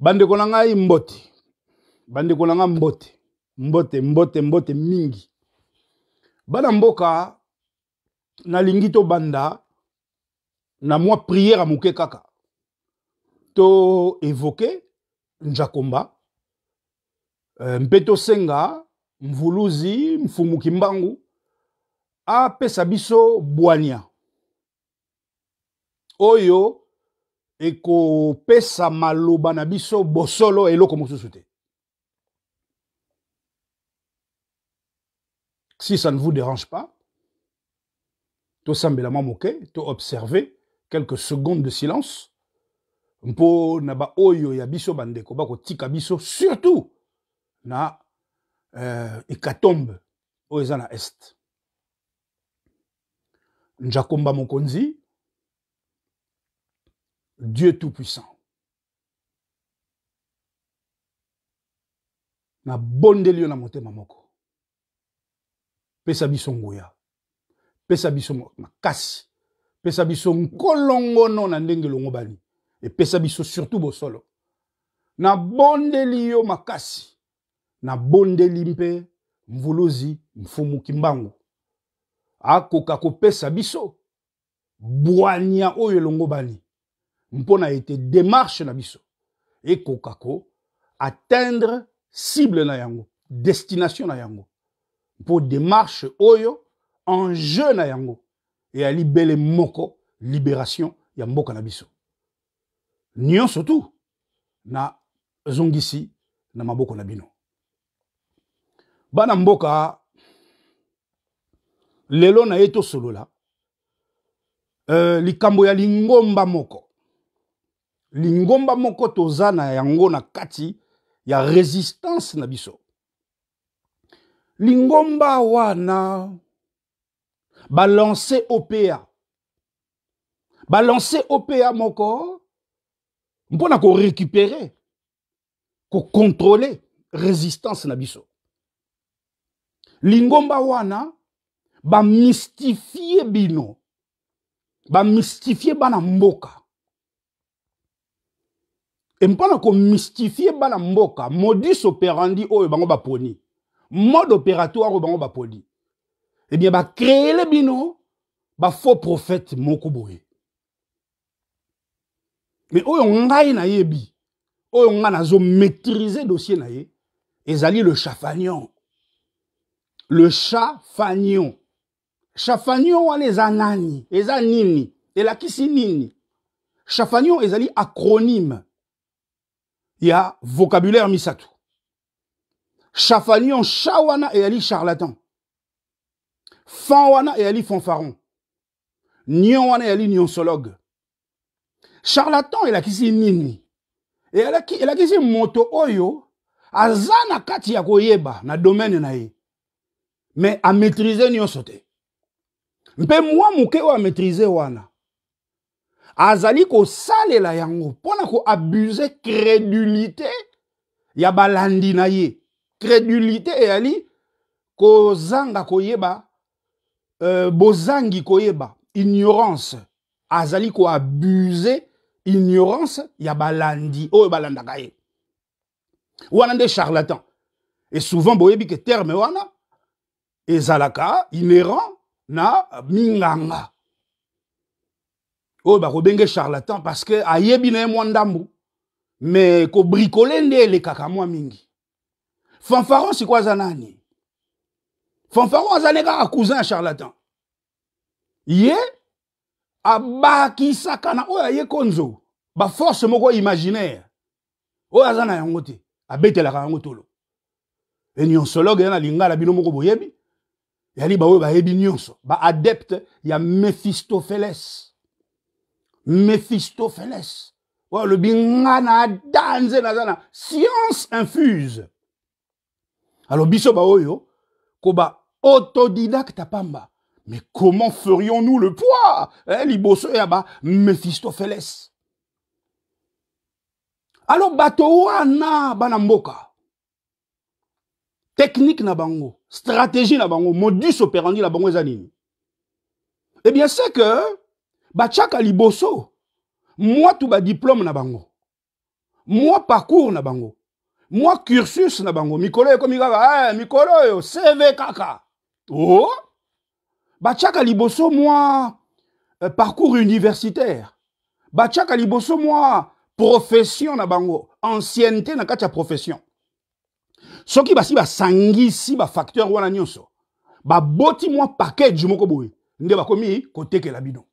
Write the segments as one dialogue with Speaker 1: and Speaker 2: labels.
Speaker 1: Bandeko na ngai mbote. Bandeko na ngai mbote. Mbote mingi. Bana mboka na lingito banda na mwa prière muke kaka. To évoquer Njakomba. Mpeto senga mvuluzi mfumuki mbangu a pesa biso bwania. Oyo eko pesa maloba na biso bosolo eloko mosusu te. Si ça ne vous dérange pas, to sambela moke, to observer quelques secondes de silence. Mpo naba oyo ya biso bandeko bako tika biso surtout na ekatombe oyo eza na est. Njakomba mokonzi, Dieu tout-puissant. Na bondeli yo na motema moko. Pesa biso nguya. Pesa biso makasi. Pesa biso nkolongono na ndenge longo bani. Et pesa biso surtout bosolo. Na bondeli yo makasi. Na bondeli mpe mvuluzi mfumu kimbangu. Akoka ko pesa biso. Bwania oyo longo bani. Mpona ete démarche na biso. Ekoka ko atteindre cible na yango. Destination na yango. Pour démarche oyo enjeu na yango. Et ali bele moko libération ya mboka na biso. Nyon surtout na zongisi na maboko na bino. Bana mboka lelo na eto solola likambo ya lingomba moko. Lingomba moko toza na yango na kati ya résistance na biso. Lingomba wana balance OPA. Balance OPA moko mpona ko récupérer, ko contrôler résistance na biso. Lingomba wana ba mystifier bino. Ba mystifier bana mboka. Et mpona ko mystifier bana mboka, modus operandi oyo bango ba poni. Mode opératoire oyo bango ba poni. Eh bien ba créer le bino ba faux prophète moko boye. Mais oyo ngai na yebi, oyo nga nazo maîtriser dossier na ye, ezali le chafagnon. Le chafagnon. Chafagnon wana eza nani, eza nini, elakisi nini. Chafagnon ezali acronyme. Ya vocabulaire misatu. Chafagnon chawana ezali charlatan. Fan wana ezali fanfaron. Nyon wana ezali nyonsologue. Charlatan elakisi nini. Elakisi moto oyo azana kati ya koyeba na domaine na ye. Mais a maîtriser nyonso te. Mpe mwa muke o a maîtriser wana. Azali ko salela yango pona ko abuser crédulité ya balandi na ye. Crédulité eyali ko zanga koyeba bozangi koyeba ignorance. Azali ko abuser ignorance ya balandi oyo balandaka ye. Wana nde charlatan. Et souvent boyebi ke terme wana ezalaka inhérent na minganga. Oyo bako benge charlatan parce que ayebi na mwa ndambu mais ko bricoler nde le kaka mwa mingi. Fanfaron si kwa zanani. Fanfaron azaleka cousin ya charlatan. Ye abakisaka na oyo ye konzo ba force moko imaginaire. Oyo azana yango te abetelaka yango tolo. E nyonsologue yana lingala bino moko boyebi. Yali ba oyo ba yebi nyonso ba adepte ya Mephistopheles. Mephistopheles. Oyo le bingana danze na zana science infuse. Alors biso ba oyo ko ba autodidacte pamba. Mais comment ferions-nous le poids? Liboso ya ba Mephistopheles. Alors bato wana bana mboka. Technique na bango, stratégie na bango, modus operandi na bango ezanini. Eh bien c'est que bachaka liboso, moi tout ba diplôme na bango. moi parcours na bango, moi cursus na bango, mikolo comme kaka, mikolo yo CV kaka. Oh, bachaka liboso moi parcours universitaire. Bachaka liboso moi profession na bango, ancienneté na kati ya profession. Soki basi ba sangisi ba facteur wana nyonso. Ba boti moi package moko boye. Nde ba komi ko tekela bino.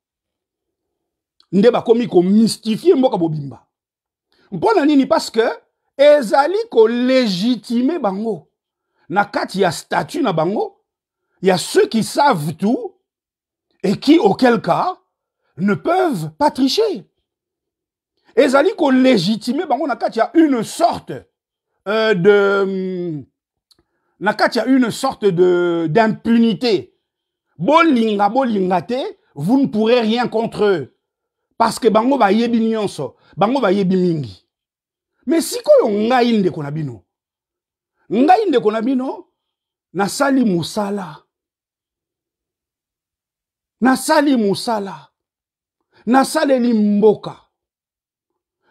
Speaker 1: Nde ba komi ko mystifier mboka bobimba. Mpona nini parce que ezali ko légitimer bango. Na kati ya statut na bango, il y a ceux qui savent tout et qui auquel cas ne peuvent pas tricher. Ezali ko légitimer bango na kati ya une sorte d'impunité. Bolinga bolingate, vous ne pourrez rien contre eux. Parce que bango ba yebi nyonso, bango ba yebi mingi. Mais si ko ngai nde konabino. Ngai nde konabino na sali musala. Na sali musala. Na saleli mboka.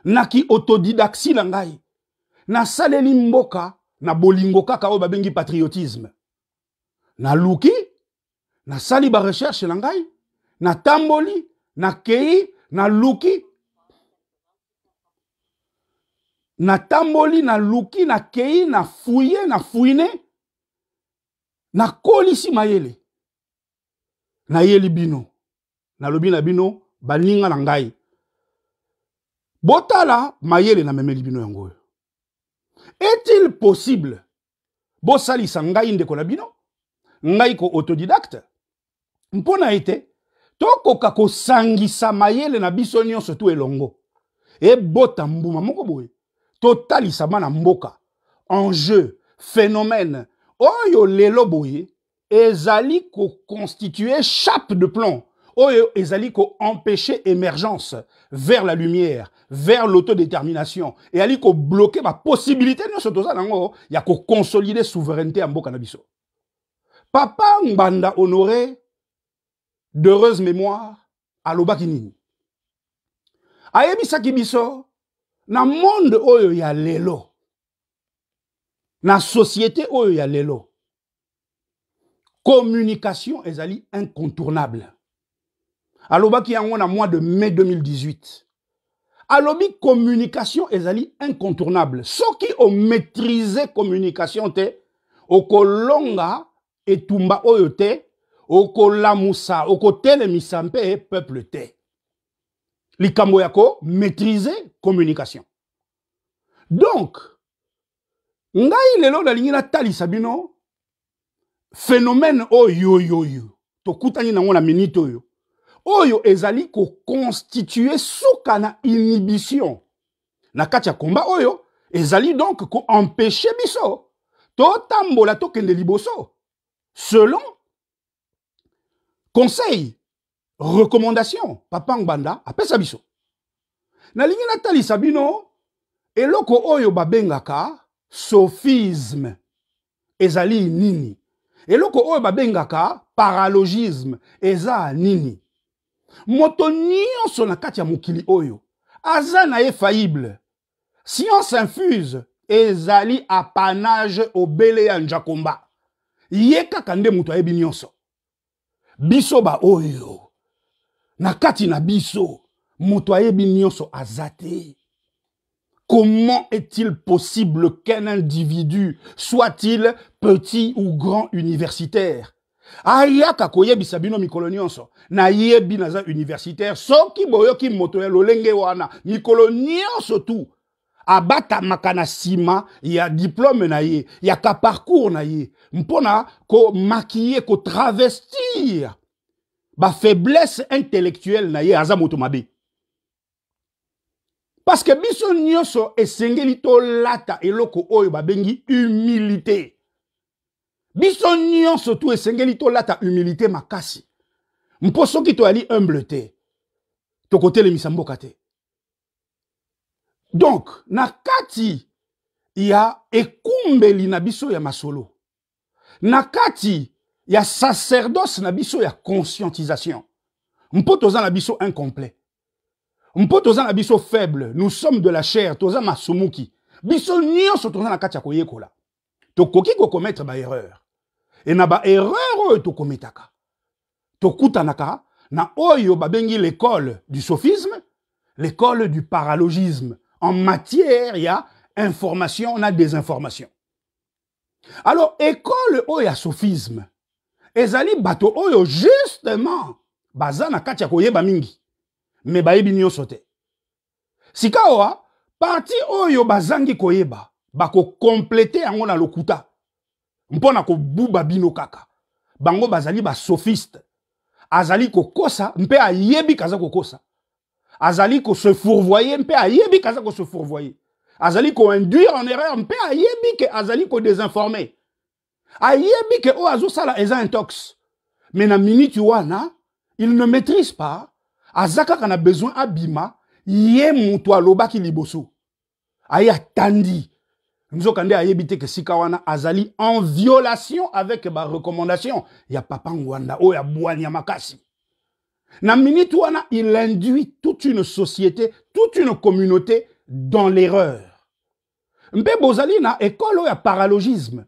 Speaker 1: Na ki autodidaxie la ngai. Na saleli mboka na bolingo kaka o babengi patriotisme. Na luki, na sali ba recherche la ngai, na tamboli, na kei, na luki. Na tamboli, na luki, na kei, na fouye, na fouine. Na kolisi mayele. Na yeli bino. Na lobi na bino, baninga na ngai. Botala, mayele na memeli bino yango. Est-il possible, bo salisa ngai ndeko na bino, ngai ko autodidacte, mpona ete, tokoka ko sangisa mayele na biso nyonso tu elongo. E bota mbuma moko boye, totalisa bana mboka, enjeu, phénomène, oyo lelo boye, ezali ko constituer chape de plomb. Oyo ezali ko empêcher émergence vers la lumière, vers l'autodétermination. Et ali ko bloquer ma possibilité de se toza nango, ya ko consolider souveraineté en mboka na biso. Papa Mbanda Honoré, d'heureuse mémoire, alobaki nini. Ayebisaki biso, na monde oyo ya lelo, na société oyo ya lelo, communication ezali incontournable. Alobaki yango na mois de mai 2018. Alobi communication ezali incontournable. Soki o maîtriser communication te, okolonga etumba oyo te, okolamusa, okotelemisa mpe peuple te. Likambo yako maîtriser communication. Donc, ngai lelo nalingi na talisa bino phénomène oyo tokutani nango na minute oyo. Oyo ezali ko constituer soka na inhibition. Na kati ya komba oyo, ezali donc ko empêcher biso. To tambola to kende liboso. Selon conseil, recommandation, Papa Ngbanda, apesa biso. Na lingi na talisa bino, eloko oyo babengaka sophisme. Ezali nini. Eloko oyo babengaka paralogisme. Eza nini. Moto nyonso na kati ya mokili oyo aza na ye faillible. Science infuse ezali apanage obele ya njakomba. Ye kaka nde moto ayebi nyonso. Biso ba oyo na kati na biso moto ayebi nyonso azate. Comment est-il possible qu'un individu, soit-il petit ou grand universitaire, ayaka koyebisa bino mikolo nyonso na yebi naza universitaire soki boyoki moto ya lolenge wana mikolo nyonso tu abata makana sima ya diplôme na ye ya ka parcours na ye mpona ko maquiller ko travestir ba faiblesse intellectuelle na ye aza moto mabe. Parce que biso nyonso esengeli to lata eloko oyo babengi humilité. Biso nyonso tu esengeli to lata humilité makasi. Mpo soki to ali humble te. To kotelemisa mboka te. Donc, na kati ya ekumbeli na biso ya masolo. Na kati ya sacerdoce na biso ya conscientisation. Mpo toza na biso incomplet. Mpo toza na biso faible, nous sommes de la chair, toza masumuki. Biso nyonso toza na kati ya koyekola. Tokoki ko commettre ba erreur. Et na ba erreur oyo to kometaka. To kutanaka na oyo babengi l'école du sophisme, l'école du paralogisme. En matière, il y a information, on a désinformation. Alors, école oyo sophisme. Ezali bato oyo justement baza na kati ya koyeba mingi. Mais bayebi nyonso te. Sika oa, parti oyo bazangi koyeba, bako compléter yango na lokuta. Mpona ko buba bino kaka. Bango bazali ba sophiste. Azali ko kosa, mpe ayebi kaza ko kosa. Azali ko se fourvoyer, mpe ayebi kaza ko se fourvoyer. Azali ko induire en erreur, mpe ayebi ke azali ko désinformer. Ayebi ke o azo sala eza intox. Mais na minute wana, il ne maîtrise pas. Azaka kana besoin abima, ye mutu alobaki liboso. Aya tandi. Nzokande ayebite ke sikawana azali en violation avec ba recommandation. Ya papa ngwanda o ya bwanya makasi. Na minute wana, il induit toute une société, toute une communauté dans l'erreur. Mpe bozali na école o ya paralogisme.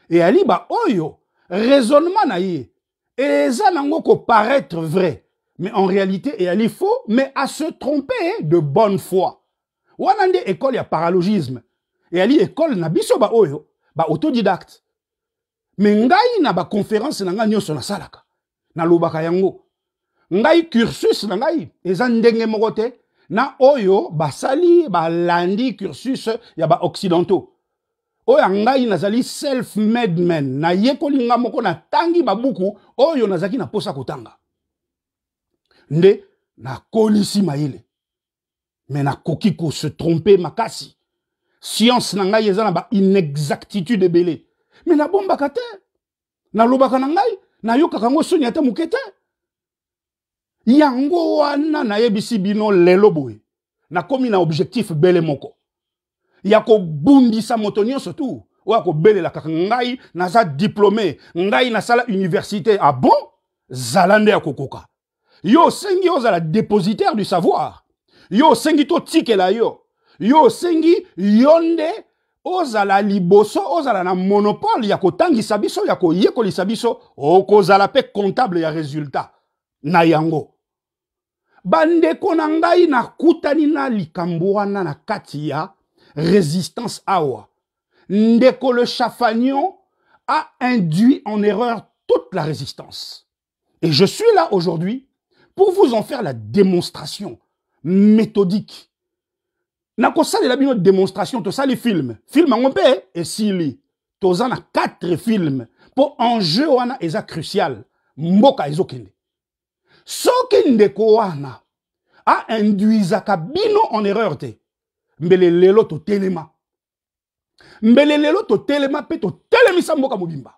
Speaker 1: Et ali ba oyo, raisonnement na ye. Et ça nango ko paraître vrai. Mais en réalité, il y a faux, mais à se tromper de bonne foi. Ou on a des écoles, il y a paralogisme. Et il y a école, na biso ba oyo, ba autodidacte. Mais ngai na ba conférence na nga nyonso na salaka. Na lobaka yango. Ngai cursus na ngai, eza ndenge moko te, na oyo, ba sali, ba landi cursus, ya ba occidentaux. Oyo ngai nazali self-made man. Na yekoli nga moko na tangi ba buku, oyo nazaki na posa kotanga. Nde na kolisi maile. Mais na koki ko se tromper makasi. Science na ngai eza na ba inexactitude ebele. Mais na bombaka te. Na lobaka na ngai, na yokaka ngo soni ata mukete. Yango wana na yebisi bino lelo boye. Na komi na objectif bele moko. Yako bundisa moto nyonso tu. Oya ko bele la kaka ngai naza diplômé. Ngai na sala université. Ah bon? Zalande ya kokoka. Yo sengi ozala dépositaire du savoir. Yo sengi to tikela yo. Yo sengi yonde ozala liboso ozala na monopole ya kotangisa biso ya koyekolisa biso okozala pe comptable ya résultat na yango. Bandeko na ngai na kutani na likambo wana na kati ya résistance awa. Ndeko le Chafagnon a induit en erreur toute la résistance. Et je suis là aujourd'hui pour vous en faire la démonstration méthodique. Nako sali la bino démonstration, to sali film. Film en pe et sili. Toza na 4 films. Pour enjeu wana eza crucial. Mboka ezokende. Soki ndeko wana a induisaka bino en erreur te. Mbele lelo to telema. Mbele lelo to telema pe to telemisa mboka mobimba.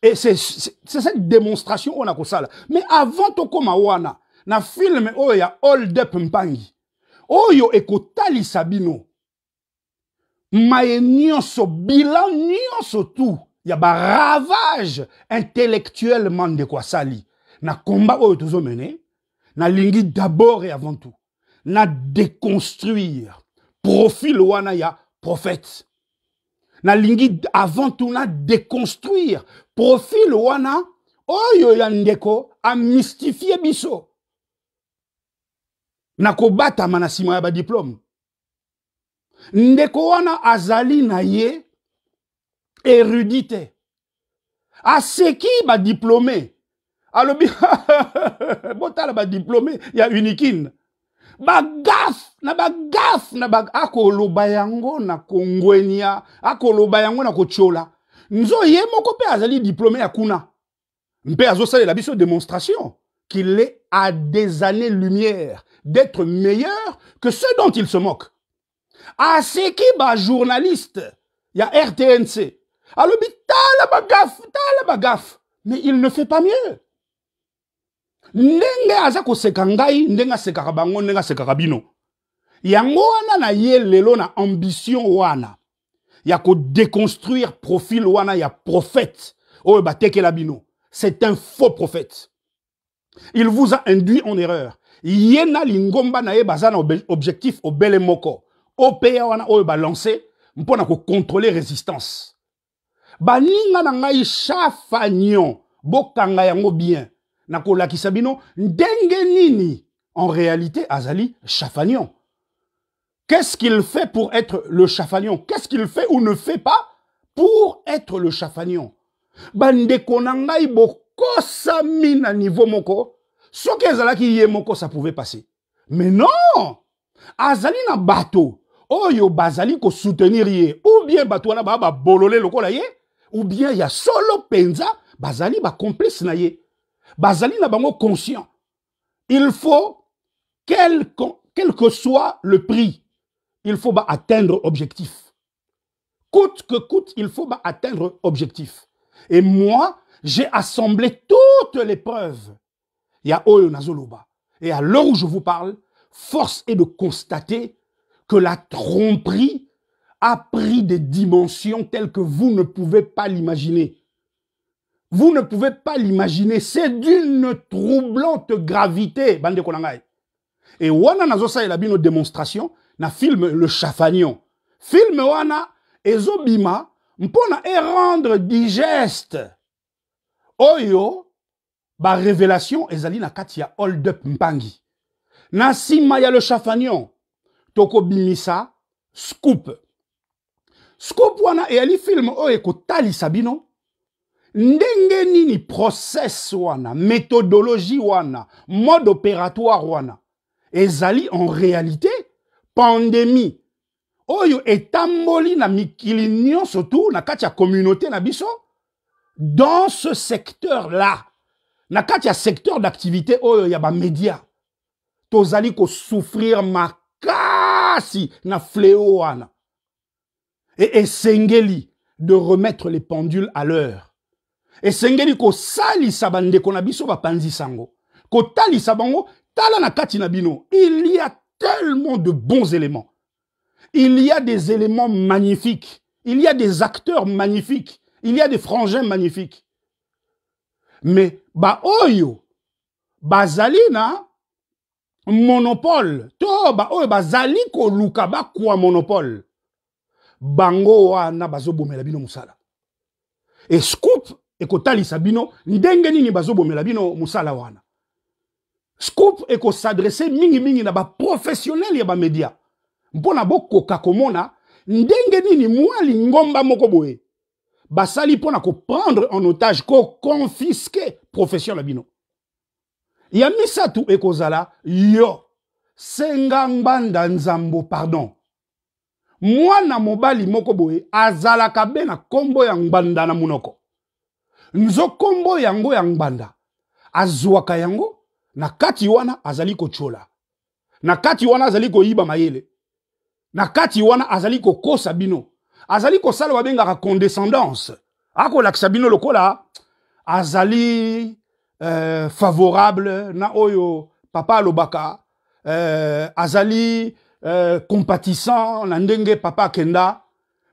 Speaker 1: Et c'est cette démonstration on a ko sala. Mais avant to koma wana na film oyo ya Hold Up Mpangi. Oyo ekotali sabino. Maye nyonso bilan nyonso tout. Ya ba ravage intellectuellement de quoi sali. Na combat oyo tozo mené. Na lingi d'abord et avant tout. Na déconstruire. Profil wana ya prophète. Na lingi avant tout na déconstruire. Profil wana oyo ya ndeko a mystifier biso. Na kobata manasima ya ba diplôme. Ndeko wana azali na ye érudite. Aseki ba diplômé. Alobi botala ba diplômé ya unikin. Ba gaf na ba akoloba yango na kongwenia, akoloba yango na kochola. Nzo ye moko pe azali diplômé ya kuna. Mpe azosala la biso démonstration qu'il est à des années-lumière d'être meilleur que ceux dont il se moque. Ah, c'est qui ba journaliste? Il y a RTNC. Alors, tala bagaf. Mais il ne fait pas mieux. Ndenge azako sekangai, ndenga sekarabango, ndenga sekarabino. Yango wana na ye lelo na ambition wana. Yako déconstruire profil wana ya prophète. Oh, ba teke labino. C'est un faux prophète. Il vous a induit en erreur. yena lingomba na ye bazana objectif obele moko OPA wana oyo ba lancer mpona ko contrôler résistance baninga na ngai chafagnon bokanga yango bien na kolakisa bino ndenge nini en réalité azali chafagnon. Qu'est-ce qu'il fait pour être le chafagnon? Qu'est-ce qu'il fait ou ne fait pas pour être le chafagnon? Bandeko na ngai bokosami na niveau moko soki ezalaki ye moko ça pouvait passer. Mais non! Azali na bato oyo bazali ko soutenir ye ou bien bato wana ba bolole lokola ye ou bien ya solo penza bazali ba complice na ye. Bazali na bango conscient. Il faut quel que soit le prix, il faut atteindre objectif. Coûte que coûte, il faut atteindre objectif. Et moi, j'ai assemblé toutes les preuves. Il y a Oyo Nazoloba. Et à l'heure où je vous parle, force est de constater que la tromperie a pris des dimensions telles que vous ne pouvez pas l'imaginer. Vous ne pouvez pas l'imaginer. C'est d'une troublante gravité. Bande Konangai. Et wana nazosa elabino démonstration na film Le Chafagnon. Film wana ezobima mpona e rendre digeste. Oyo ba révélation ezali na kati ya Hold Up Mpangi. Na sima ya Le Chafagnon toko bimisa Scoop. Scoop wana eyali film oyo ekotalisa bino ndenge nini process wana, méthodologie wana, mode opératoire wana ezali en réalité pandémie oyo etamboli na mikili nyonso tu na kati ya communauté na biso dans ce secteur là na kati ya secteur d'activité oyo ya ba média tozali ko souffrir makasi na fléau wana et esengeli de remettre les pendules à l'heure. Et sengeli ko sali sabande kona biso ba panzi sango. Ko tali sabango tala na kati na bino. Il y a tellement de bons éléments. Il y a des éléments magnifiques. Il y a des acteurs magnifiques. Il y a des frangins magnifiques. Mais ba oyo bazali na monopole. To ba oyo bazali ko luka ba kwa monopole. Bango wana bazo bomela bino musala. Et Scoop ekotali sabino ndenge nini bazobomela bino musala wana. Scoop eko s'adresser mingi na ba professionnel ya ba média. Mpona boko kakomona ndenge nini mwali ngomba moko boye. Basali pona ko prendre en otage ko confisquer profession la bino. Ya misatu eko zala yo sengambanda nzambo pardon. Mwana mobali moko boye azala kabe na kombo ya ngbanda na munoko. Nzo kombo yango ya ngbanda azwaka yango na kati wana azali ko chola na kati wana azali ko yiba mayele na kati wana azali ko kosa bino azali ko sala babengaka condescendance ako lakisa bino lokola azali favorable na oyo papa alobaka azali compatissant na ndenge papa kenda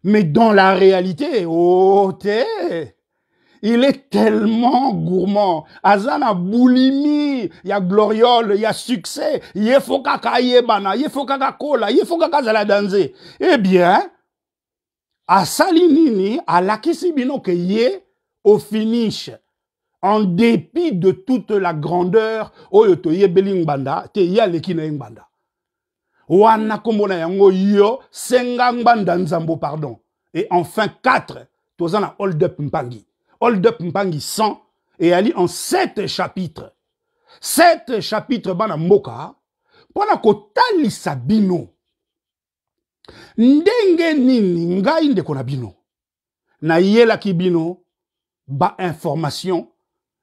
Speaker 1: mais dans la réalité oh te il est tellement gourmand. Azana boulimie, ya gloriole, ya succès, ye fokaka yebana, ye fokaka kola, ye fokaka zala danser. Eh bien, asali nini, alakisi bino ke ye au finish, en dépit de toute la grandeur, oyo to ye beling banda, te ye aleki na banda. Wana kombona yango yo, senga ngbanda nzambo pardon. Et enfin 4, tozana Hold Up Mpangi. Hold Up Mpangi 100 et ali en 7 chapitres. 7 chapitres bana mboka pona kotali sabino. Ndenge nini ngai ndeko na bino. Na yela ki bino ba information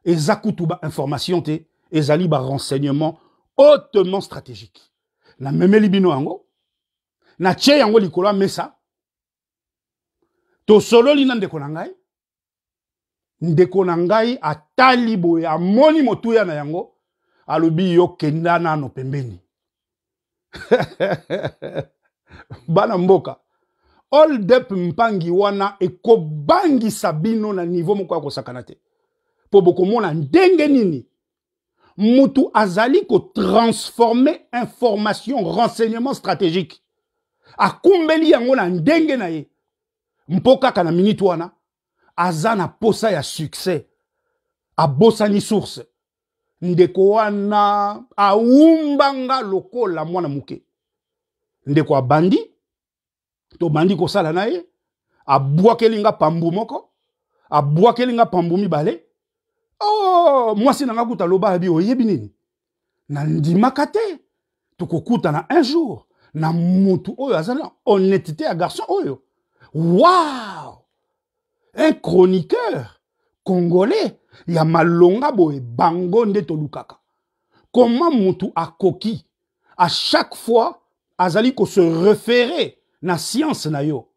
Speaker 1: ezakutu ba information te ezali ba renseignement hautement stratégique. Na memeli bino yango na tche yango likolo mesa to solo lina ndeko na ngai ndeko na ngai atali boye amoni motuya na yango alobi yo kenda nano pembeni. Bana mboka Hold Up Mpangi wana ekobangi sabino na niveau moko ya kosakana te po bokomona ndenge nini mutu azali ko transformer information renseignement stratégique akumbeli yango na ndenge na ye mpoka kana minute wana azana posa ya succès abosani source ndeko wana aumbanga lokola mwana muke ndeko abandi to bandi ko sala na ye abwakelinga pambu moko abwakelinga pambu mibale oh mwasi nanga kuta loba bi oyebi nini na ndimaka te tukokuta na un jour na mutu oyo azana honnêteté ya garçon oyo wow un chroniqueur congolais ya malonga boye bango nde tolukaka comment mutu akoki à chaque fois azali ko se référer na science na yo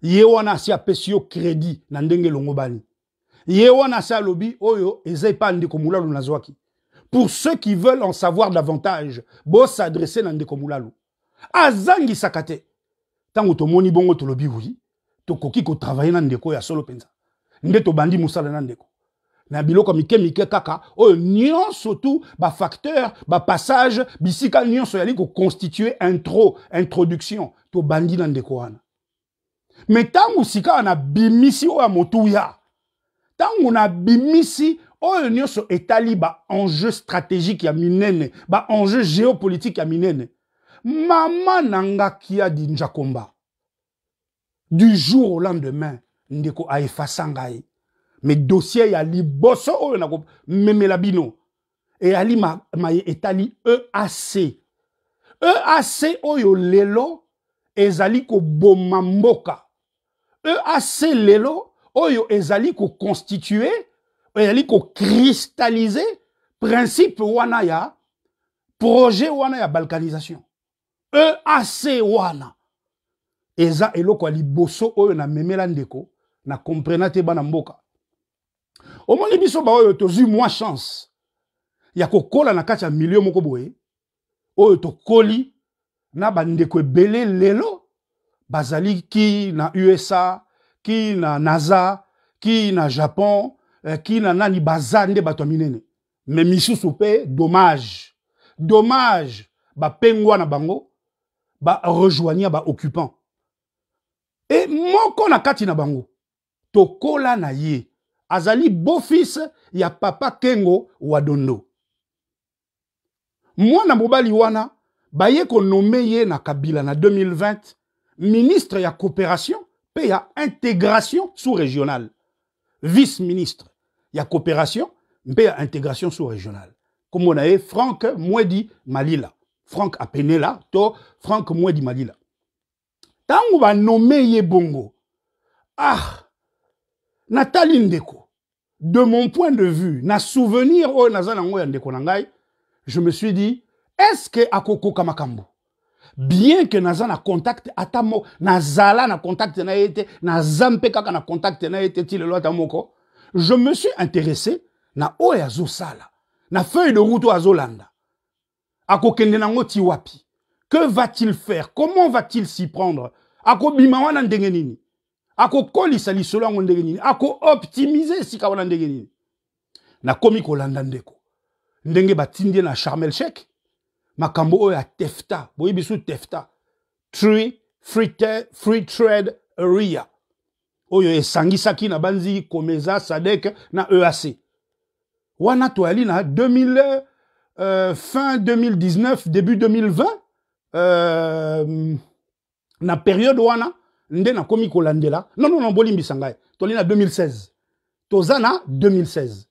Speaker 1: ye wana si apesi yo crédit na ndenge longo bani ye wana si alobi oyo ezai pa ndeko mulalu nazwaki pour ceux qui veulent en savoir davantage bo s'adresser na ndeko mulalu azangi sakate tango tomoni bongo tolobi oui tokoki ko travailler na ndeko ya solo penza nde to bandi musala na ndeko na biloko mike kaka oyo nyonso tout ba facteur ba passage bisika nyonso yali ko constituer introduction to bandi na ndeko wana mais tango sika na bimisi oya motuya tango na bimisi oyo nyonso etali ba enjeu stratégique ya minene ba enjeu géopolitique ya minene mama nanga kia di Njakomba du jour au lendemain ndeko a effacé ngai mais dossier ya liboso oyo na ko memela bino et ali ma etali EAC oyo lelo ezali ko boma mboka EAC lelo oyo ezali ko constituer ezali ko cristalliser principe wana ya projet wana ya balkanisation EAC wana eza eloko ya liboso oyo na memela ndeko na comprena te bana mboka omoni biso ba oyo tozwi mwa chance ya kokola na kati ya milieu moko boye oyo tokoli na bandeko ebele lelo bazali ki na USA ki na NASA ki na Japon ki na nani bazande bato minene mais misusu pe dommage ba pengwa na bango ba rejoignir ba occupant et moko na kati na bango tokola na ye azali beau-fils ya papa Kengo Wadondo mwana mobali wana baye ko nommé ye na Kabila na 2020 ministre ya coopération pe ya intégration sous-régionale vice-ministre ya coopération pe ya intégration sous-régionale comme on a Franck Mwedi Malila Franck Apenela to Franck Mwedi Malila tango ba nommé ye bongo Nathalie Ndeko de mon point de vue na souvenir o nazana ngoya ndeko na ngai je me suis dit est-ce que akoko kamakambo bien que nazana contact atamo nazala na contact na yete na zampe kaka na contact na yete ti lelo atamoko je me suis intéressé na oya zosala na feuille de route azolanda akokende nango ti wapi que va-t-il faire comment va-t-il s'y prendre akobima wana ndenge nini akokolisa lisolo yango ndenge nini ako optimiser sika wana ndenge nini na komi kolanda ndeko ndenge batindie na Sharm el Sheikh makambo oyo ya TEFTA boyebi su TEFTA free trade area oyo esangisaki na banzi Komeza SADC na EAC wana toali na 2000 fin 2019 début 2020 na période wana nde na komi kolandela non bolimbi sangai toli na 2016 tozana 2016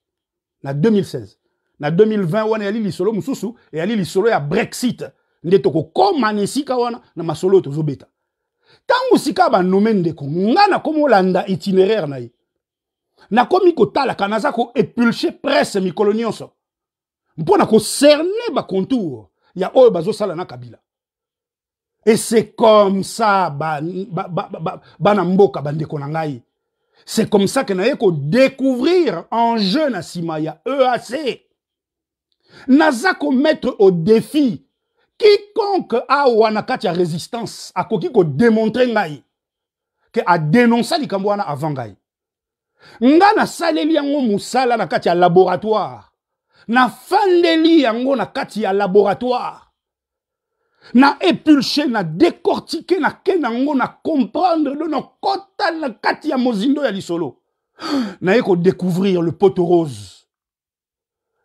Speaker 1: na 2020 wana yali lisolo mususu e yali lisolo ya Brexit nde toko komana sika wana na masolo tozobeta tangu sika ba nommé ndeko ngana komo landa itinéraire na ye na komi kotala kanaza ko épulcher presse mikolo nyonso mpona ko cerner ba contour ya oyo bazosala na Kabila. Et c'est comme ça, bana mboka bandeko nangai. C'est comme ça que naye ko découvrir en jeune à Simaya EAC. Naza ko mettre au défi quiconque a wanakati ya résistance a koki ko démontrer ngai que a dénoncer likambo wana avant ngai. Nga na saleli yango musala na kati ya laboratoire. Na fandeli yango na kati ya laboratoire. Na épulché, na décortiqué, na kenango, na comprendre, na kota na kati ya mozindo ya lisolo. Na eko découvrir le poteau rose.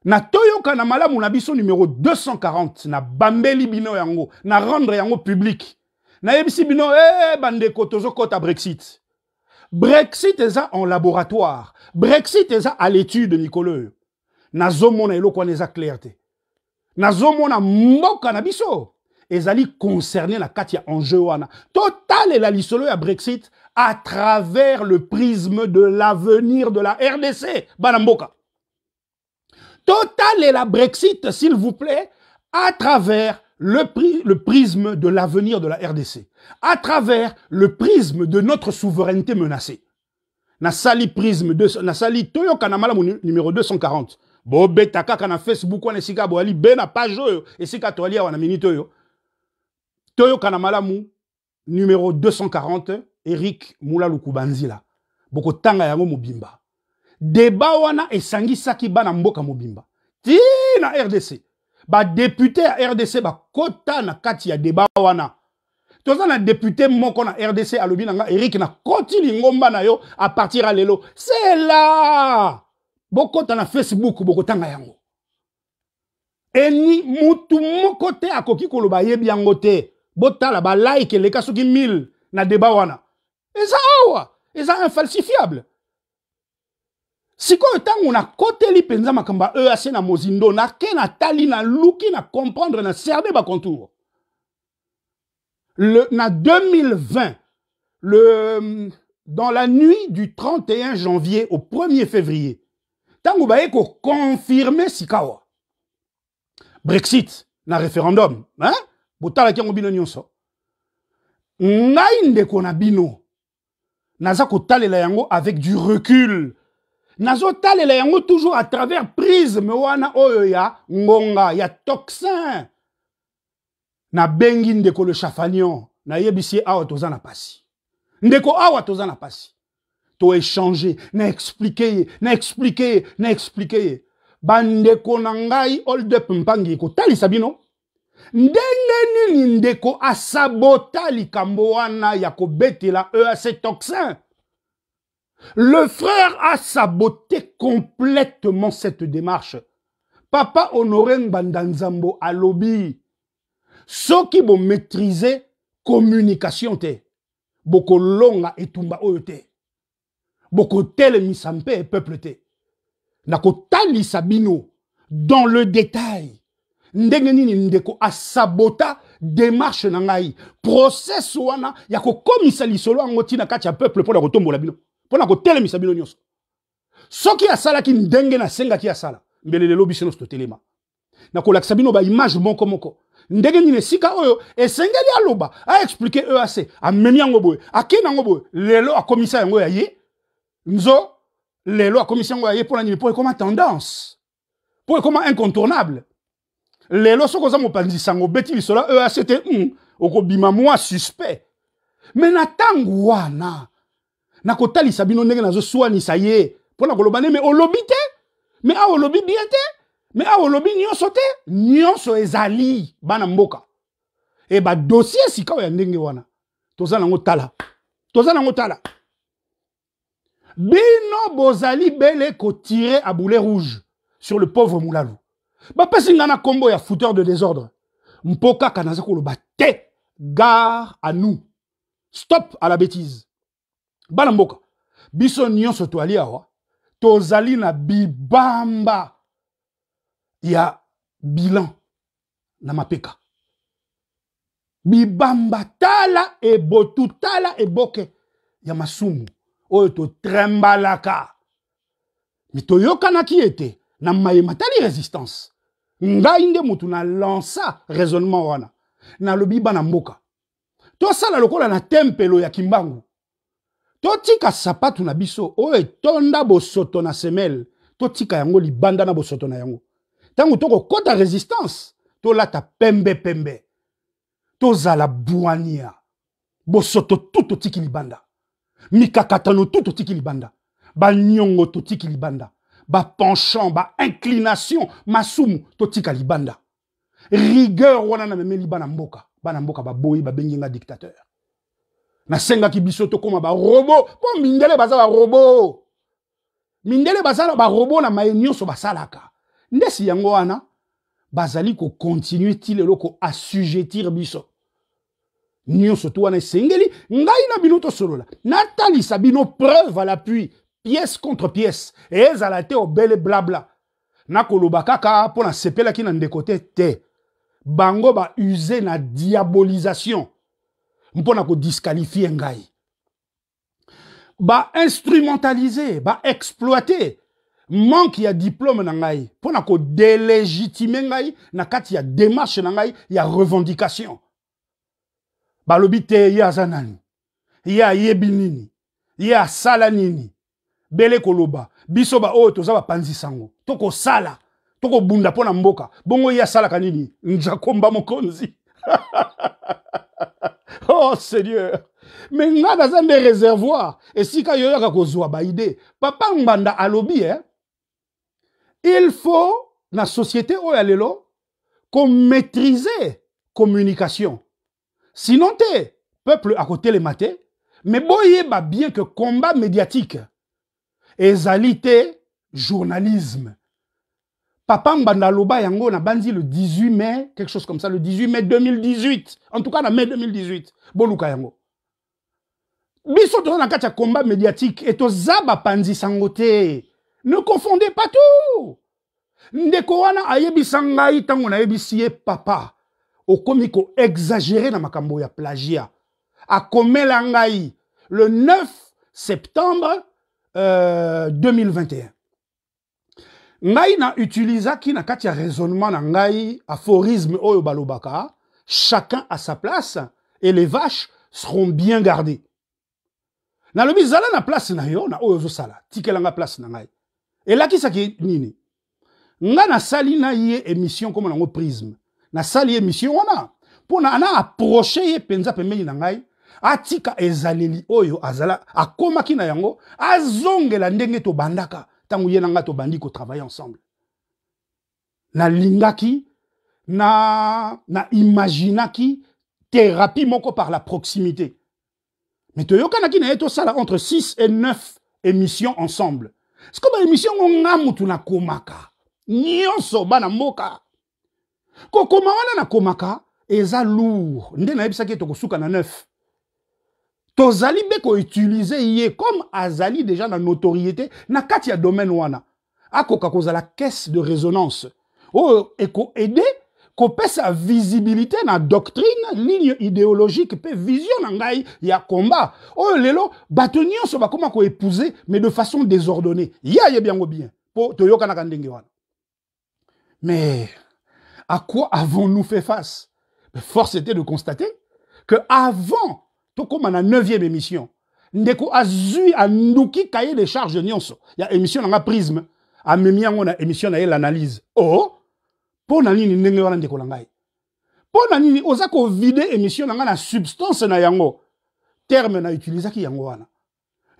Speaker 1: Na toyoka na malamu na biso numéro 240, na bambeli bino yango, na rendre yango public. Na yebisi bino, bandeko tozo kota Brexit. Brexit eza en laboratoire. Brexit eza à l'étude, Nicolas. Na zomona eloko eza clarté. Na zomona mboka na biso. Ezali concerné na kati ya enjeu wana. Total et la lisolo ya Brexit à travers le prisme de l'avenir de la RDC. Banamboka. Total et la Brexit, s'il vous plaît, à travers le prisme de l'avenir de la RDC. À travers le prisme de notre souveraineté menacée. Na sali prisme de na sali toyo kanamala numéro 240. Bo betaka kana Facebook wana sika bo ali bena page oyo esika to ali wana minute oyo. Toyo kanamala numéro 240 Eric Moulalukubanzila. Boko tanga yango mobimba. Débat wana esangi saki bana mboka mobimba. Ti na RDC. Ba député à RDC ba kota na kati ya débat wana. Toza na député moko na RDC alobi nanga Eric na koti lingomba na yo à partir à lelo. C'est là. Boko ta na Facebook boko tanga yango. Eni mutu moko te akoki koloba yebi yango te. Botala ba like le kasuki 1000 na débat wana. Eza awa, eza infalsifiable. Siko tango na koteli penza makamba EAC na mozindo na ke na tali na luki na comprendre na cerner ba contour. Na 2020, dans la nuit du 31 janvier au 1er février, tango ba eko confirmer sikawa. Brexit na référendum, hein? Botala ki bino nyonso. Ngai ndeko na bino. Naza ko talela yango avec du recul. Nazo talela yango toujours à travers prisme wana oyo ya ngonga, ya toxin. Na bengi ndeko le chafanion, na yebisi awa toza na pasi. Ndeko awa toza na pasi. To échanger, na expliquer. Bandeko na ngai hold up mpangi ko tali sabino. Ndenge nini ndeko asabota likambo wana ya kobetela EAC toxin. Le frère a saboté complètement cette démarche. Papa Honoré Bandanzambo a lobby. Ceux qui vont maîtriser communication te. Boko longa etumba oyote. Boko tele misampe et peuple te. Nako tali sabino dans le détail. Ndenge nini ndeko asabota démarche na ngai. Process wana ya ko komisa lisolo angoti na kati ya peuple pour la kotombola bino. Pona ko tele misabino nyonso. Soki asala ki ndenge na senga ki asala. Mbele lelo biso sto telema. Na ko lakisa bino ba image moko. Ndenge nini sika oyo esengeli aloba a expliquer EAC a memi yango boye a kena yango boye lelo a komisa yango ya ye. Nzo lelo a komisa yango ya ye pona nini pour comme tendance. Pour comme incontournable. Lelo soko za mopanzi sango beti bisola EAC te okobima moi suspect. Mais na tangu wana na kotali sabino ndenge nazo swani sa ye pona kolobane mais olobi te mais a olobi bien te mais a olobi nyonso te nyonso ezali bana mboka e ba dossier sika ya ndenge wana toza nango tala bino bozali bele ko tirer à boulet rouge sur le pauvre Moulalu ba pesinga na kombo ya fouteur de désordre mpoka kanaza koloba te gare à nous stop à la bêtise. Bana mboka biso nyonso to ali awa tozali na bibamba ya bilan na mapeka bibamba tala e botu tala e boke ya masumu oyo to trembalaka mito yokana ki ete na mayema tali résistance ngai nde mutu na lança raisonnement wana na lobi bana mboka to sala lokola na tempelo ya kimbangu. Totika sapatu na biso, oe tonda bosoto na semelle, totika yango libanda na bosoto na yango. Tangu toko kota résistance, to lata pembe. Tozala buania. Bosoto tuto tiki libanda. Mikakatano tuto tiki libanda. Banyongo to tiki libanda. ba penchant, ba inclination, masumu, totika libanda. Rigueur wana na memeli bana mboka ba boyi ba benginga dictateur. Na senga ki bisoto koma ba robot, po mindele baza ba robot. Mindele baza ba robot na mayenyo so basalaka. Ndesi yango wana bazali ko continuer tilelo ko assujettir biso. Nyonso to wana sengeli ngai na bino to solola. Natali sabino preuve à l'appui, pièce contre pièce. Et ezalate o bele blabla. Na koloba kaka pona sepela ki na ndekote te. Bango ba use na diabolisation. Mpona ko disqualifier ngai. Ba instrumentaliser, ba exploiter. Manque ya diplôme na ngai. Pona ko délégitimer ngai na kati ya démarche na ngai ya revendication. Ba lobite ya zanani. Ya yebinini. Ya salanini. Bele koloba. Biso ba o toza ba panzi sango. Toko sala. Toko bunda pona mboka. Bongo ya sala kanini. Njakomba mokonzi. Oh Seigneur. Mais nga dans un réservoir. Et si ka yoyoka kozwa ba idée. Papa mbanda alobi il faut na société o yalelo qu'on maîtrise communication. Sinon te peuple à côté les maté. Mais boye ba bien que combat médiatique. Ezalité journalisme. Papa Mbanda Loba Yango na bandi le 18 mai, quelque chose comme ça, le 18 mai 2018. En tout cas, en mai 2018. Boluka Yango. Biso to na katia combat médiatique et to zaba panzi sangote. Ne confondez pas tout. Ndeko wana ayebi sangai tango na yebi siye papa. O komiko exagéré na makambo ya plagiat. A komela ngai le 9 septembre 2021. Ngai na utilisa ki na kati ya raisonnement na ngai aphorisme oyo balobaka, chacun à sa place et les vaches seront bien gardées. Na lobi zala na place na yo na oyo zo sala, tikelanga place na ngai. Et là qui ça qui nini? Nga na sali na ye émission comme nango prisme. Na sali émission wana pour na ana approcher ye penza pembeni na ngai. Atika ezaleli oyo azala akomaki na yango azongela ndenge to bandaka tangu ye nanga to bandi ko travailler ensemble na lingaki na imaginaki thérapie moko par la proximité mais to yokanaki na eto sala entre 6 et 9 émissions ensemble c'est comme émission nga mutu na komaka nyonso bana moka ko koma wana na komaka eza lourd nde na ebisaki to kosuka na 9. Tozali beko utiliser yé comme azali déjà na notoriété na kati ya domaine wana. Akoka kozala caisse de résonance. Oh eko aider ko pesa visibilité na doctrine, ligne idéologique pe vision na ngai ya combat. Oh lelo batonio so ba koma ko épouser mais de façon désordonnée. Ya bien bien. Po toyoka na kandenge wana. Mais à quoi avons-nous fait face? Force était de constater que avant tout comme na 9e émission, ndeko azui anduki cahier des charges nyonso. Ya émission na prisme, a memi yango na émission na l'analyse. Oh, po na nini ndenge wana ndeko na ngai. Po na nini oza ko vider émission na substance na yango. Terme na utiliser ki yango wana.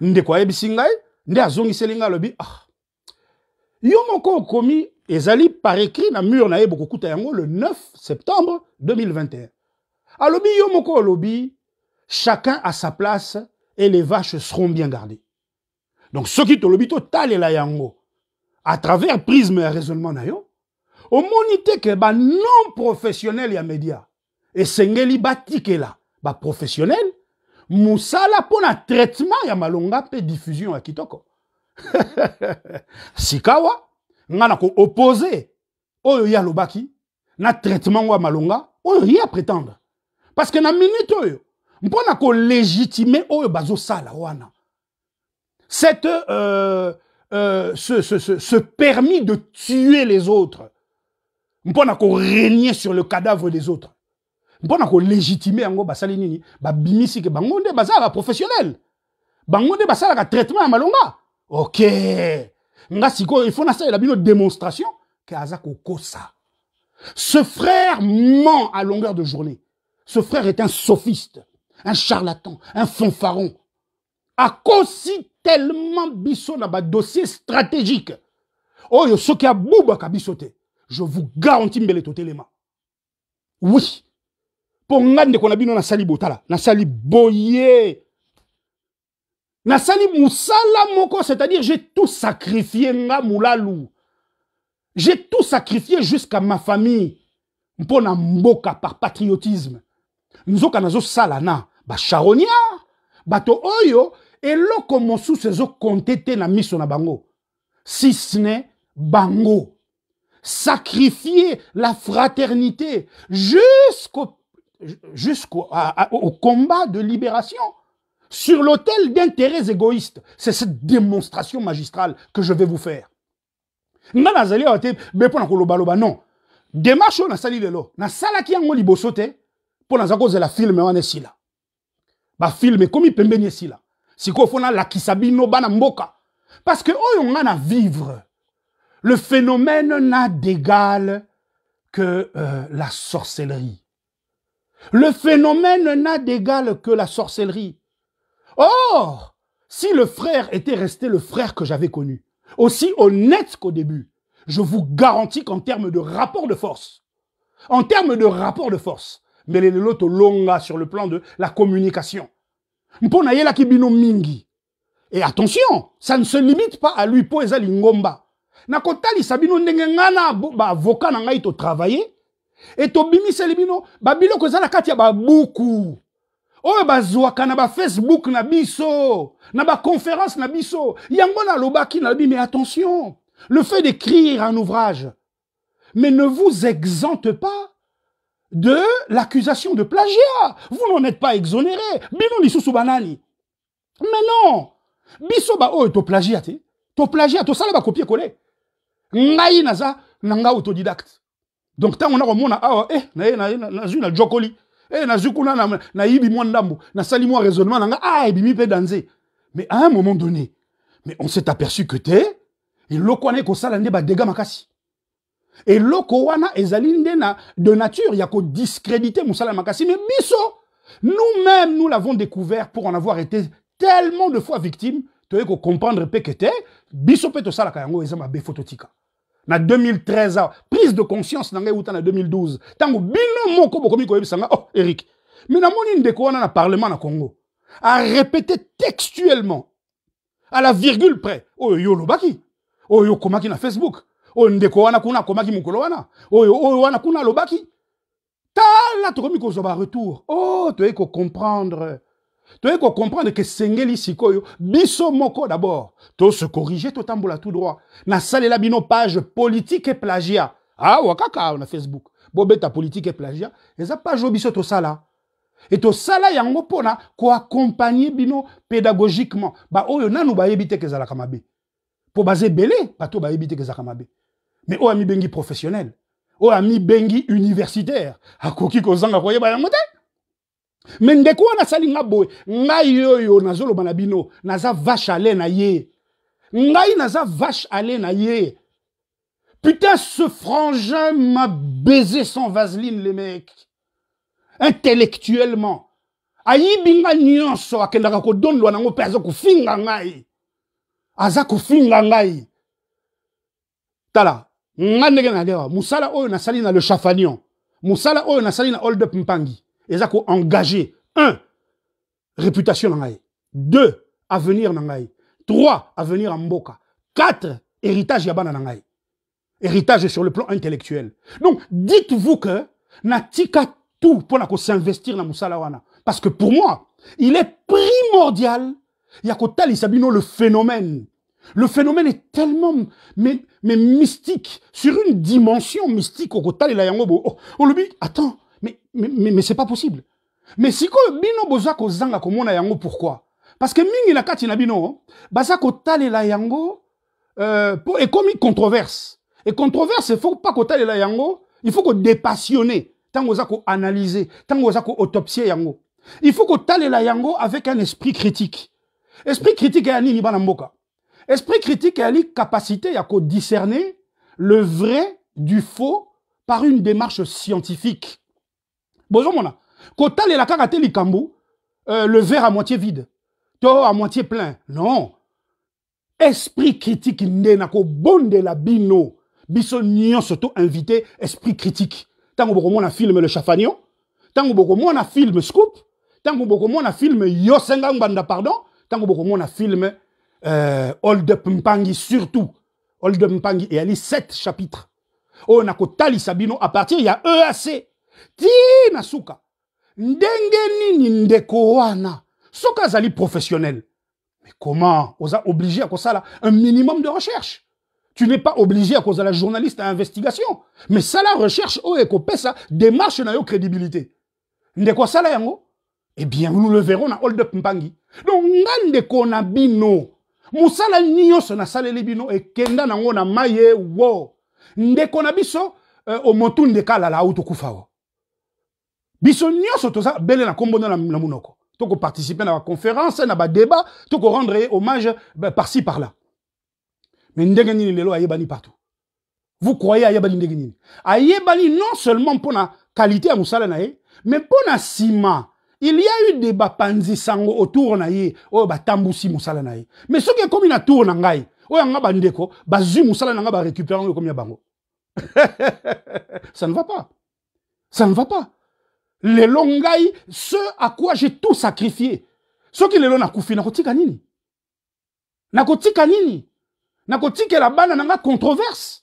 Speaker 1: Ndeko ayebisi ngai, nde azongiseli ngai lobi ah. Yo moko komi ezali par écrit na mur na yebo kokuta yango le 9 septembre 2021. Alobi yo moko lobi chacun à sa place et les vaches seront bien gardées. Donc, ce qui te l'obito tale la yango, à travers prisme et raisonnement na yo, au monité que ba non professionnel ya média, et sengeli batike la, ba professionnel, musala pona traitement ya malonga pe diffusion ya kitoko. Sikawa, ngana ko opposé, oyo ya lobaki, na traitement wa malonga, oyo rien prétendre. Parce que na minute oyo, mpona ko légitimer oyo bazo sala wana. Cette ce permis de tuer les autres. Mpona ko régner sur le cadavre des autres. Mpona ko légitimer yango basali nini ba bimisi ke bango nde bazala professionnel. Bango nde basala ka traitement ya malonga. OK. Nga siko il faut na sala bino démonstration que azako kosa. Ce frère ment à longueur de journée. Ce frère est un sophiste. Un charlatan, un fanfaron. A cause tellement biso na ba dossier stratégique. Oh, yo soki a bouba kabisote. Je vous garantis mbele totelema. Oui. Pour ngande qu'on a bino na sali botala, na sali boye. Na sali musala moko, c'est-à-dire j'ai tout sacrifié nga moulalou. J'ai tout sacrifié jusqu'à ma famille. Mpona mboka par patriotisme. Nzoka nazo sala na ba charonia, bato oyo eloko mosu sezo kontete na miso na bango. Si ce n'est bango. Sacrifier la fraternité jusqu'au combat de libération sur l'autel d'intérêts égoïstes. C'est cette démonstration magistrale que je vais vous faire. Non. Démarche na sali lelo. Na sala ki yango liboso te pour na cause de la film wana sila. Ba film komi pembeni sila. Siko fona la kisabino bana mboka. Parce que oyo ngana vivre. Le phénomène n'a d'égal que la sorcellerie. Le phénomène n'a d'égal que la sorcellerie. Or, si le frère était resté le frère que j'avais connu, aussi honnête qu'au début, je vous garantis qu'en termes de rapport de force, mais les loto longa sur le plan de la communication. Mpona yela kibino mingi. Et attention, ça ne se limite pas à lui po ezali ngomba. Na kotali sabino ndenge ngana ba avocat na ngai to travailler et to bimise libino ba biloko ezala kati ya ba buku. Oyo bazwaka na ba Facebook na biso, na ba conférence na biso. Yango na lobaki na bi mais attention. Le fait d'écrire un ouvrage, mais ne vous exempte pas de l'accusation de plagiat. Vous n'en êtes pas exonéré. Bino li susu banani. Mais non. Biso ba oh to plagiaté. To plagiat, to sala ba copier-coller. Ngai naza nanga autodidacte. Donc tant on a remona ah na zuna jokoli. Na zukuna na yibi mwandambo, na sali moi raisonnement nanga ebimi pe danser. Mais à un moment donné, mais on s'est aperçu que et loko wana ko sala nde ba dégâts makasi. Et loko wana ezalinde na de nature ya ko discréditer musala makasi mais biso nous-mêmes nous l'avons découvert pour en avoir été tellement de fois victimes, tu ko comprendre pe que biso pe to sala ka yango ezama be phototika. Na 2013 prise de conscience na ngai uta na 2012. Tango bino moko bokomi ko yebisanga oh Eric. Mais na moni ndeko wana na parlement na Congo a répété textuellement à la virgule près oh yo lobaki. Oyo komaki na Facebook. Oyo ndeko wana kuna komaki mukolo wana. Oyo wana kuna lobaki. Tala tokomi ko zoba retour. Oh, tu eko comprendre. Tu eko comprendre que sengeli sikoyo biso moko d'abord. To se corriger to tambola tout droit. Na salela bino page politique et plagiat. Ah wakaka na Facebook. Bobeta politique et plagiat. Eza page biso to sala. Et to sala yango pona ko accompagner bino pédagogiquement. Ba oyo nanu ba yebite ke zala kamabe. Pour baser belé, bateau ba éviter que zakamabe. Mais o ami bengi professionnel, o ami bengi universitaire, a koki ko zanga koye ba yangote. Mais ndeko na sali nga boy, ngai yo nazolo banabino, naza vache à lait na ye. Ngai naza vache à lait na ye. Putain, ce frangin m'a baisé sans vaseline, les mecs. Intellectuellement. Ayi binga nyonso akendaka ko don lo nango pezo ko finga ngai. Azako finga ngai. Tala, ngandege na dewa, musala oyo na sali na le chafanion. Musala oyo na sali na hold up mpangi. Ezako engagé. 1. Réputation na ngai. 2. Avenir na ngai. 3. Avenir en mboka. 4. Héritage yabana na ngai. Héritage sur le plan intellectuel. Donc, dites-vous que na tika tout pour na ko s'investir na musala wana. Parce que pour moi, il est primordial Yakotali Sabino, le phénomène. Le phénomène est tellement mais mystique, sur une dimension mystique. On lui dit, attends, mais c'est pas possible. Mais si bino boza ko zanga ko mona yango pourquoi? Parce que mingi na kati na bino, baza ko tale la yango et comme une controverse. Et controverse, il faut pas ko tale la yango, il faut ko dépassionner, tango za ko analyser, tango za ko autopsier yango. Il faut ko tale la yango avec un esprit critique. Esprit critique est nini bana mboka. Esprit critique est la capacité à discerner le vrai du faux par une démarche scientifique. Bozomona, kota le la kakate likambu, le verre à moitié vide, to à moitié plein. Non. esprit critique nde na ko bonde la bino biso nyon surtout invité esprit critique tango boko mona film Le Chafagnon tango boko mona film Scoop tango boko mona film Yosenga Mbanda pardon tango boko mona film Hold Up Mpangi surtout Hold Up Mpangi et ali 7 chapitres o na ko tali sabino à partir il y a EAC ti na suka ndenge nini ndeko wana soka zali professionnel. Mais comment? On a obligé à cause ça là un minimum de recherche. Tu n'es pas obligé à cause de la journaliste à investigation. Mais ça la recherche, oh et copé ça démarche na yo crédibilité. Ndeko ça là yango? Eh bien nous le verrons na Hold Up Mpangi. Donc ndeko na bino. Musala nyonso na salele bino e kenda nango na maye wo. Ndeko na biso o motunde kala la auto kufao. Biso nyonso to ça bele na kombo na munoko. Tu peux participer à la conférence, à la débat, tu peux rendre hommage par-ci, par-là. Mais ndengeni lelo ayebani partout. Vous croyez ayebani ndengeni? Ayebani non seulement pour la qualité à musala nae, mais pour la sima. Il y a eu des bapanzi sango autour nae, oh ba tambusi musala nae. Mais ce qui est comme une tour nangai, oh yanga bandeko, bazu musala nanga ba récupérer comme ya bango. Ça ne va pas. Ça ne va pas. Les longai, ce à quoi j'ai tout sacrifié. Ce qui les longs na koufi, na kotika nini? Na kotika nini? Na kotika la bana nanga controverse.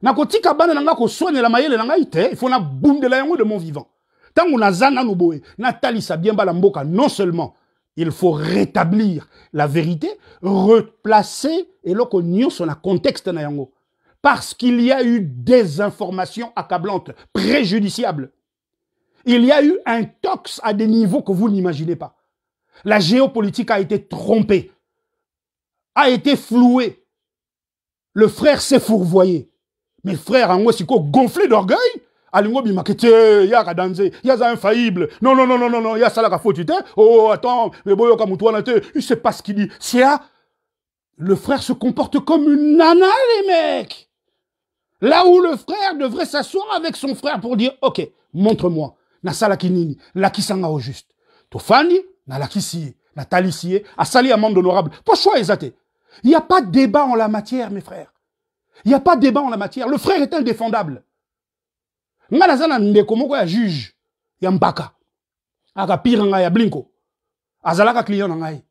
Speaker 1: Na kotika bana nanga ko soigne la mayele nanga ite. Il faut na boum de la yango de mon vivant. Tant qu'on a zana no boé, na talisa bien bala mboka, non seulement il faut rétablir la vérité, replacer et loko nyon son contexte na yango. Parce qu'il y a eu des informations accablantes, préjudiciables. Il y a eu un tox à des niveaux que vous n'imaginez pas. La géopolitique a été trompée, a été flouée. Le frère s'est fourvoyé. Mais frère, en Wessiko, gonflé d'orgueil, Alingo bimakete, ya kadanze, ya za infaillible. Non, non, non, non, non, non, ya ça la kafotite. Oh, attends, mais boyo kamutouanate, il sait pas ce qu'il dit. C'est là, le frère se comporte comme une nana, les mecs. Là où le frère devrait s'asseoir avec son frère pour dire, ok, montre-moi. Na salaki nini, la kisanga au juste. Tofani, na la kisiye, na talisiye, a sali amende honorable. Pour choix exaté. Il n'y a pas de débat en la matière, mes frères. Il n'y a pas de débat en la matière. Le frère est indéfendable. Ngalazana ndeko moko ya juge, ya mbaka. Aka pire nga ya blinko. Azalaka client ngai.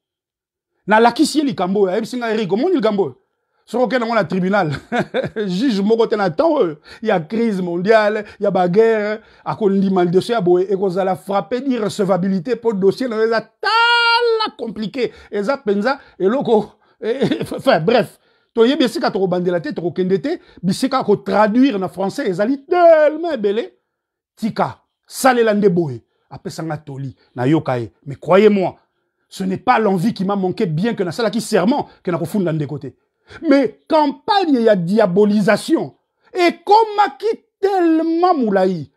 Speaker 1: Na la kisiye likambo, ya ebisinga eriko, moni likambo. Sur dans le tribunal, juge moko tena temps, il y a crise mondiale, il y a bagarre, à cause du mal dossier et qu'on a la frappé d'irrecevabilité pour le dossier, là, ça tellement compliqué, et ça penza et loco, enfin bref, tu y bien si quand tu bandé la tête, tu kendete, bien quand tu traduire en français, ils allaient tellement belé, tika, salé lande boé, après ça n'a toli, na yokae, mais croyez-moi, ce n'est pas l'envie qui m'a manqué, bien que na sala qui serment, que na refoule dans des côtés. Mais campagne, il y a diabolisation. Et comme qui tellement moulaï.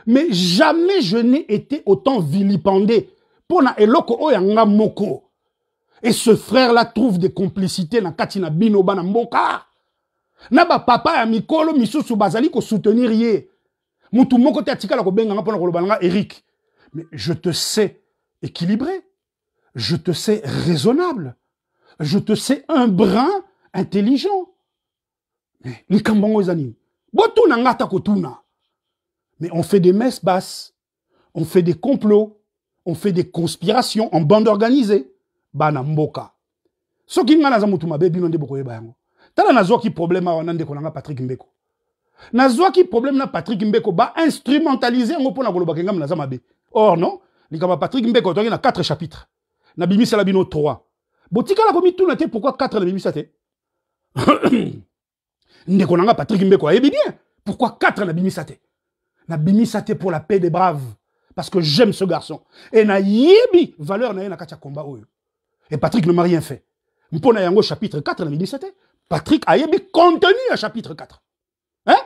Speaker 1: Mais jamais je n'ai été autant vilipendé. Pona eloko oyanga moko. Et ce frère-là trouve des complicités na katina bino bana mboka. Naba papa ya mikolo misusu bazali ko soutenir ye. Mutu moko te atika la ko benga pona ko lobanga Eric. Mais je te sais équilibré. Je te sais raisonnable. Je te sais un brin intelligent. Mais les kambongo zani. Botuna ngata kotuna. Mais on fait des messes basses. On fait des complots. On fait des conspirations en bande organisée. Bana mboka. So ki ngana za mutu mabe bino nde boko yeba yango. Tala nazo ki problème a wanande konanga Patrick Mbeko. Nazo ki problème na Patrick Mbeko ba instrumentaliser ngo pona koloba kenga na za mabe. Or non, likaba Patrick Mbeko to na 4 chapitres. Na bimisa la bino 3. Botika la komi tuna te pourquoi 4 na bimisa te? Ndekonanga Patrick Mbeko ayebi bien. Pourquoi 4 na bimisate? Na bimisate pour la paix des braves. Parce que j'aime ce garçon. Et na yebi valeur na ye na katia combat oyo. Et Patrick ne m'a rien fait. Mpona yango chapitre 4 na bimisate. Patrick ayebi contenu à chapitre 4. Hein?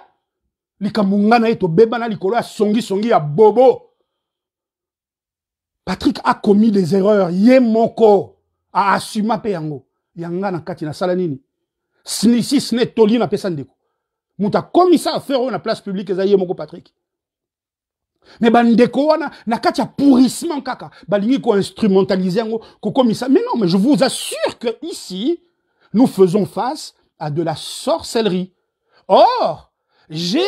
Speaker 1: Likamunga na eto beba na likolo ya songi ya bobo. Patrick a commis des erreurs. Ye moko a assumé pe yango. Yanga na kati na sala nini? Si ce n'est toli na pesa ndeko. Muta commis ça à faire na place publique za ye moko Patrick. Mais bandeko wana na kati ya pourrissement kaka. Balingi ko instrumentaliser ngo ko commis ça. Mais non, mais je vous assure que ici nous faisons face à de la sorcellerie. Or, j'ai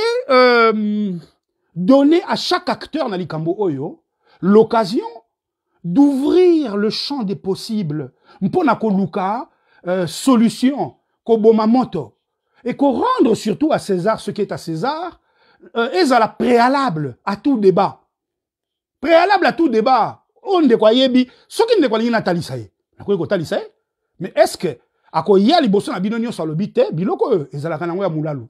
Speaker 1: donné à chaque acteur dans Likambo Oyo l'occasion d'ouvrir le champ des possibles. Mpona koluka solution, kobomamoto. Et qu'on rendre surtout à César ce qui est à César, est à la préalable à tout débat. Préalable à tout débat. On de quoi yebi, ce qui ne quoi n'a talisaye. Mais est-ce que, à quoi y a les bossons à binonio sur le bité, biloko, et la kanangwa moulalu.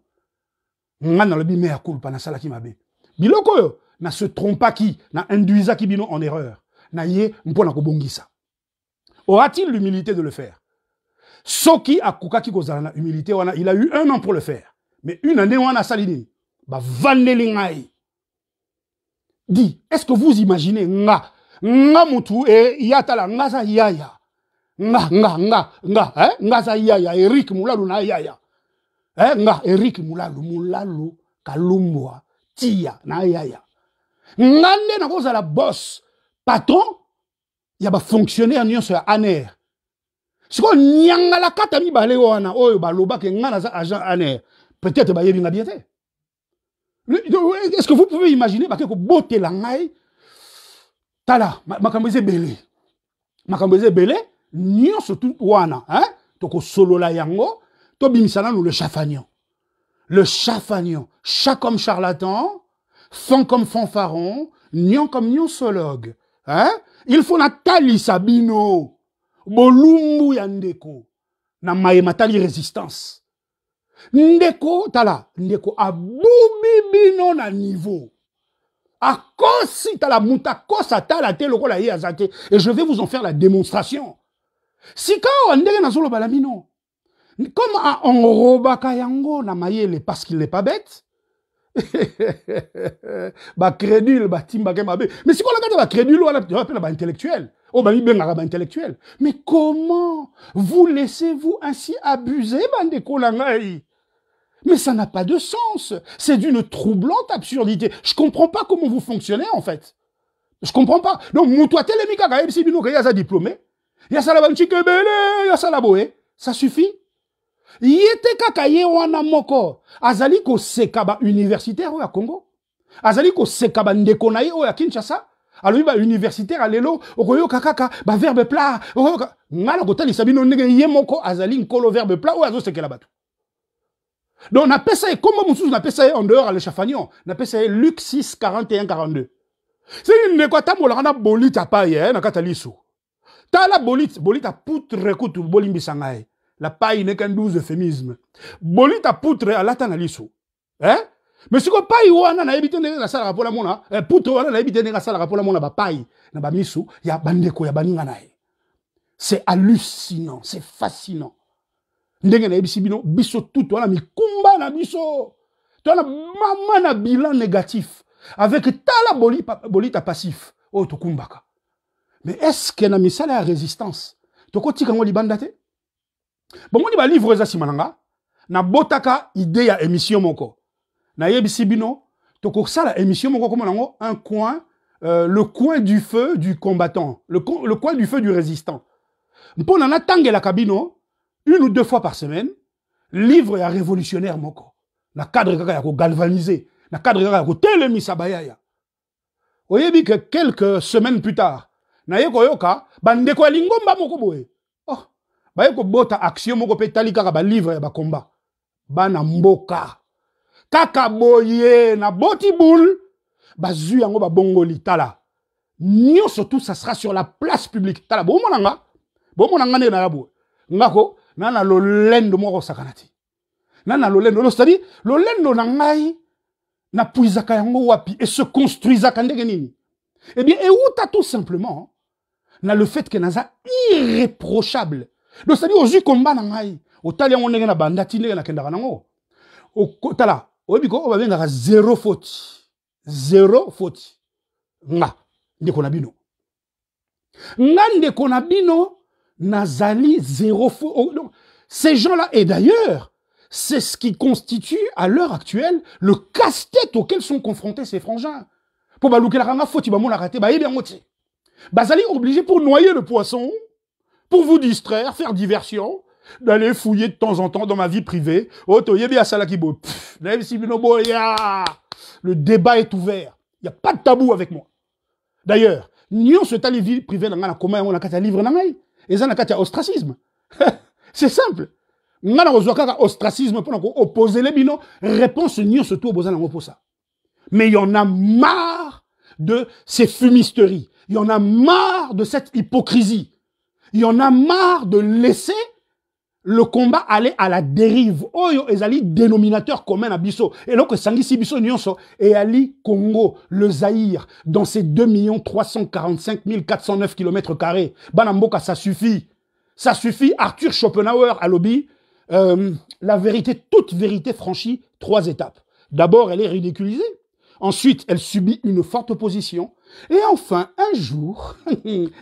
Speaker 1: Nga na lobi mea culpa na sala ki mabe. Biloko, na se trompa qui, na induisa qui bino en erreur. Na ye, mpona ko bongisa. Aura-t-il l'humilité de le faire? Soki akuka ki kozala na humilité wana, il a eu 1 an pour le faire. Mais une année wana salini, ba vanelingai. Dit, est-ce que vous imaginez nga mutu e yatala nga za yaya. Nga za yaya, Eric Moulalu na yaya. Nga Eric Moulalu Kalumbwa tia na yaya. Ngande na kozala boss, patron, ya ba fonctionnaire nyonso ya ANER. Siko nyangala kata mi bale wana oyo baloba ke ngana za agent ANER. Peut-être ba yebi ngabiete. Est-ce que vous pouvez imaginer ba ke ko bote la ngai tala makambeze belé. Makambeze belé nyonso tout wana, hein? Toko solo la yango, to bimisana nous le chafagnon. Le chafagnon, chat comme charlatan, fan comme fanfaron, nion comme nionsologue. Hein? Il faut natali sabino, bolumbu ya ndeko, na matali résistance. Ndeko, tala, ndeko abubibino na niveau. Akosi tala muta kosa tala te lokola ye azate. Et je vais vous en faire la démonstration. Si quand on ndenge na zolo balamino, comme à enrobaka yango na mayele parce qu'il n'est pas bête, ba crédule ba timbake mabe. Mais si on regarde ba crédule wala tu appelle ba intellectuel. Oh ba libengaka ba intellectuel. Mais comment vous laissez-vous ainsi abuser bande kolangai? Mais ça n'a pas de sens. C'est d'une troublante absurdité. Je comprends pas comment vous fonctionnez en fait. Je comprends pas. Donc mutwa telemika ka ebisi bino ka yaza diplômé. Ya sala ba nchike bele, ya sala boé. Ça suffit. Yete kaka ye wana moko azali ko seka ba universitaire au Congo, azali ko seka ba ndeko na ye au Kinshasa, alobi ba universitaire alelo okoyo kaka ba verbe plat ngala ko tali sabino ndenge ye moko azali nkolo verbe plat ou azo sekela batu. Donc on appelle ça comment mususu on appelle ça en dehors à l'échafagnon, on appelle ça Luc 6 41 42. C'est une quoi tamola na bolita pa ye na kataliso. Ta la bolita poutre kutu bolimbisangai. La paille n'est qu'un 12 euphémisme. Bolita poutre à l'atanaliso. Hein? Mais si ko paille wana na ebité na sala rapola mona, poutre wana na ebité na sala rapola mona ba paille na ba misu ya bandeko ya baninga nae. C'est hallucinant, c'est fascinant. Ndenge na ebisi bino biso tout wana mikumba na biso. Tona mama na bilan négatif avec tala bolita passif. Oh to kumbaka. Mais est-ce que na misala ya résistance? Toko tika ngo libandate? Bon, on va livre za simananga na botaka idée ya émission moko na yebisi bino toko sala émission moko comme nango un coin le coin du feu du combattant, le coin du feu du résistant. Mpona na tangela kabino 1 ou 2 fois par semaine livre ya révolutionnaire moko na cadre kaka ya ko galvaniser na cadre kaka ya ko telemisa bayaya. Oyebi que quelques semaines plus tard na yeko yoka bandeko lingomba moko boye. Baye ko bota action moko pe tali kaka ba livre ya ba combat bana mboka kaka boye na boti boule bazu yango ba bongoli tala nyonso tout ça sera sur la place publique tala bo monanga ne na yabo ngako nana lo lendo moko sakanati nana lo lendo c'est-à-dire lo lendo na ngai na puizaka yango wapi et se construisaka ndenge nini. Eh bien et où t'as tout simplement na le fait que naza irréprochable. Donc c'est-à-dire aux yeux combat na ngai au tali on ndenge na bandati ndenge na kendaka nango o tala oyebiko o babenga zéro faute nga ndeko na bino nazali zéro faute. Donc ces gens-là et d'ailleurs c'est ce qui constitue à l'heure actuelle le casse-tête auquel sont confrontés ces frangins pour baluka la faute ba mona raté ba yebi ngoti bazali obligé pour noyer le poisson. Pour vous distraire, faire diversion, d'aller fouiller de temps en temps dans ma vie privée. Le débat est ouvert. Il n'y a pas de tabou avec moi. D'ailleurs, nous sommes allés vie privée dans la commun, on a qu'à livre dans et ça n'a qu'à ostracisme. C'est simple. Nous avons ostracisme pour opposer les binos. Réponse nous surtout opposer pour ça. Mais il y en a marre de ces fumisteries. Il y en a marre de cette hypocrisie. Il y en a marre de laisser le combat aller à la dérive. Oyo ezali dénominateur commun à Bisso. Et donc, Sangisi Bisso Nyonso et Ali Congo, le Zaïre, dans ces 2 345 409 km². Banamboka, ça suffit. Ça suffit. Arthur Schopenhauer à lobby. La vérité, toute vérité franchit 3 étapes. D'abord, elle est ridiculisée. Ensuite, elle subit une forte opposition. Et enfin, un jour,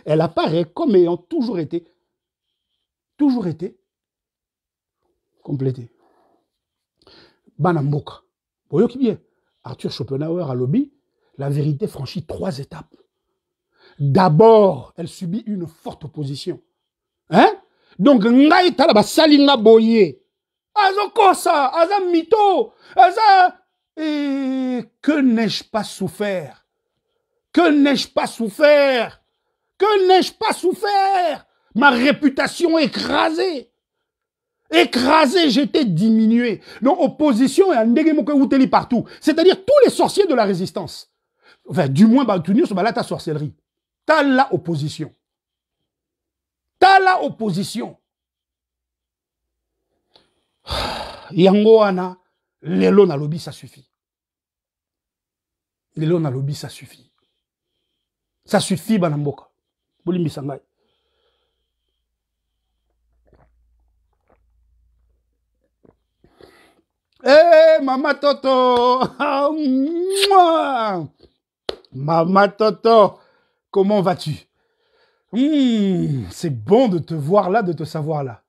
Speaker 1: elle apparaît comme ayant toujours été complétée. Banamboka. Vous voyez bien, Arthur Schopenhauer à lobby, la vérité franchit 3 étapes. D'abord, elle subit une forte opposition. Hein? Donc, ngai talaba salinga boye. Azokosa, aza mito, aza... Et que n'ai-je pas souffert? Que n'ai-je pas souffert? Que n'ai-je pas souffert? Ma réputation écrasée. Écrasée, j'étais diminué. Donc, opposition et un ndege partout. C'est-à-dire tous les sorciers de la résistance. Enfin, du moins, là, ta sorcellerie. T'as la opposition. T'as la opposition. Yangoana, lelo na lobby, ça suffit. Lelo na lobby, ça suffit. Ça suffit, Banamboka. Bolimbi Sangai. Eh, Mama Toto! Mama Toto! Comment vas-tu? C'est bon de te voir là, de te savoir là.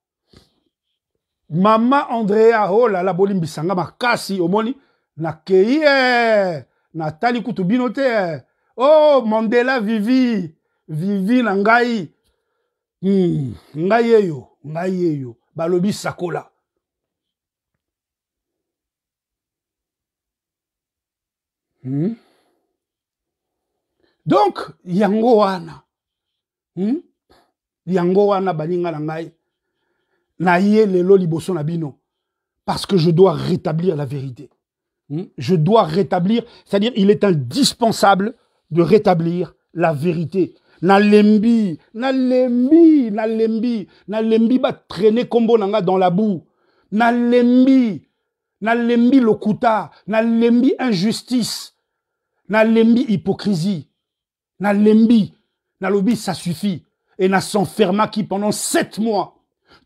Speaker 1: Mama Andrea, oh là là, bolimbi sanga makasi, omoni, na keye, na tali kutubinote, oh, Mandela Vivi, Vivi na ngai, ngai yo, balobi sakola. Donc, yango wana, baninga na ngai, na ye lelo liboso na bino, parce que je dois rétablir la vérité. Je dois rétablir, c'est-à-dire il est indispensable de rétablir la vérité. Nalembi ba traîner kombo nanga dans la boue. Nalembi lokuta, nalembi injustice, nalembi hypocrisie, nalembi, nalobi ça suffit. Et na s'enferma qui pendant 7 mois.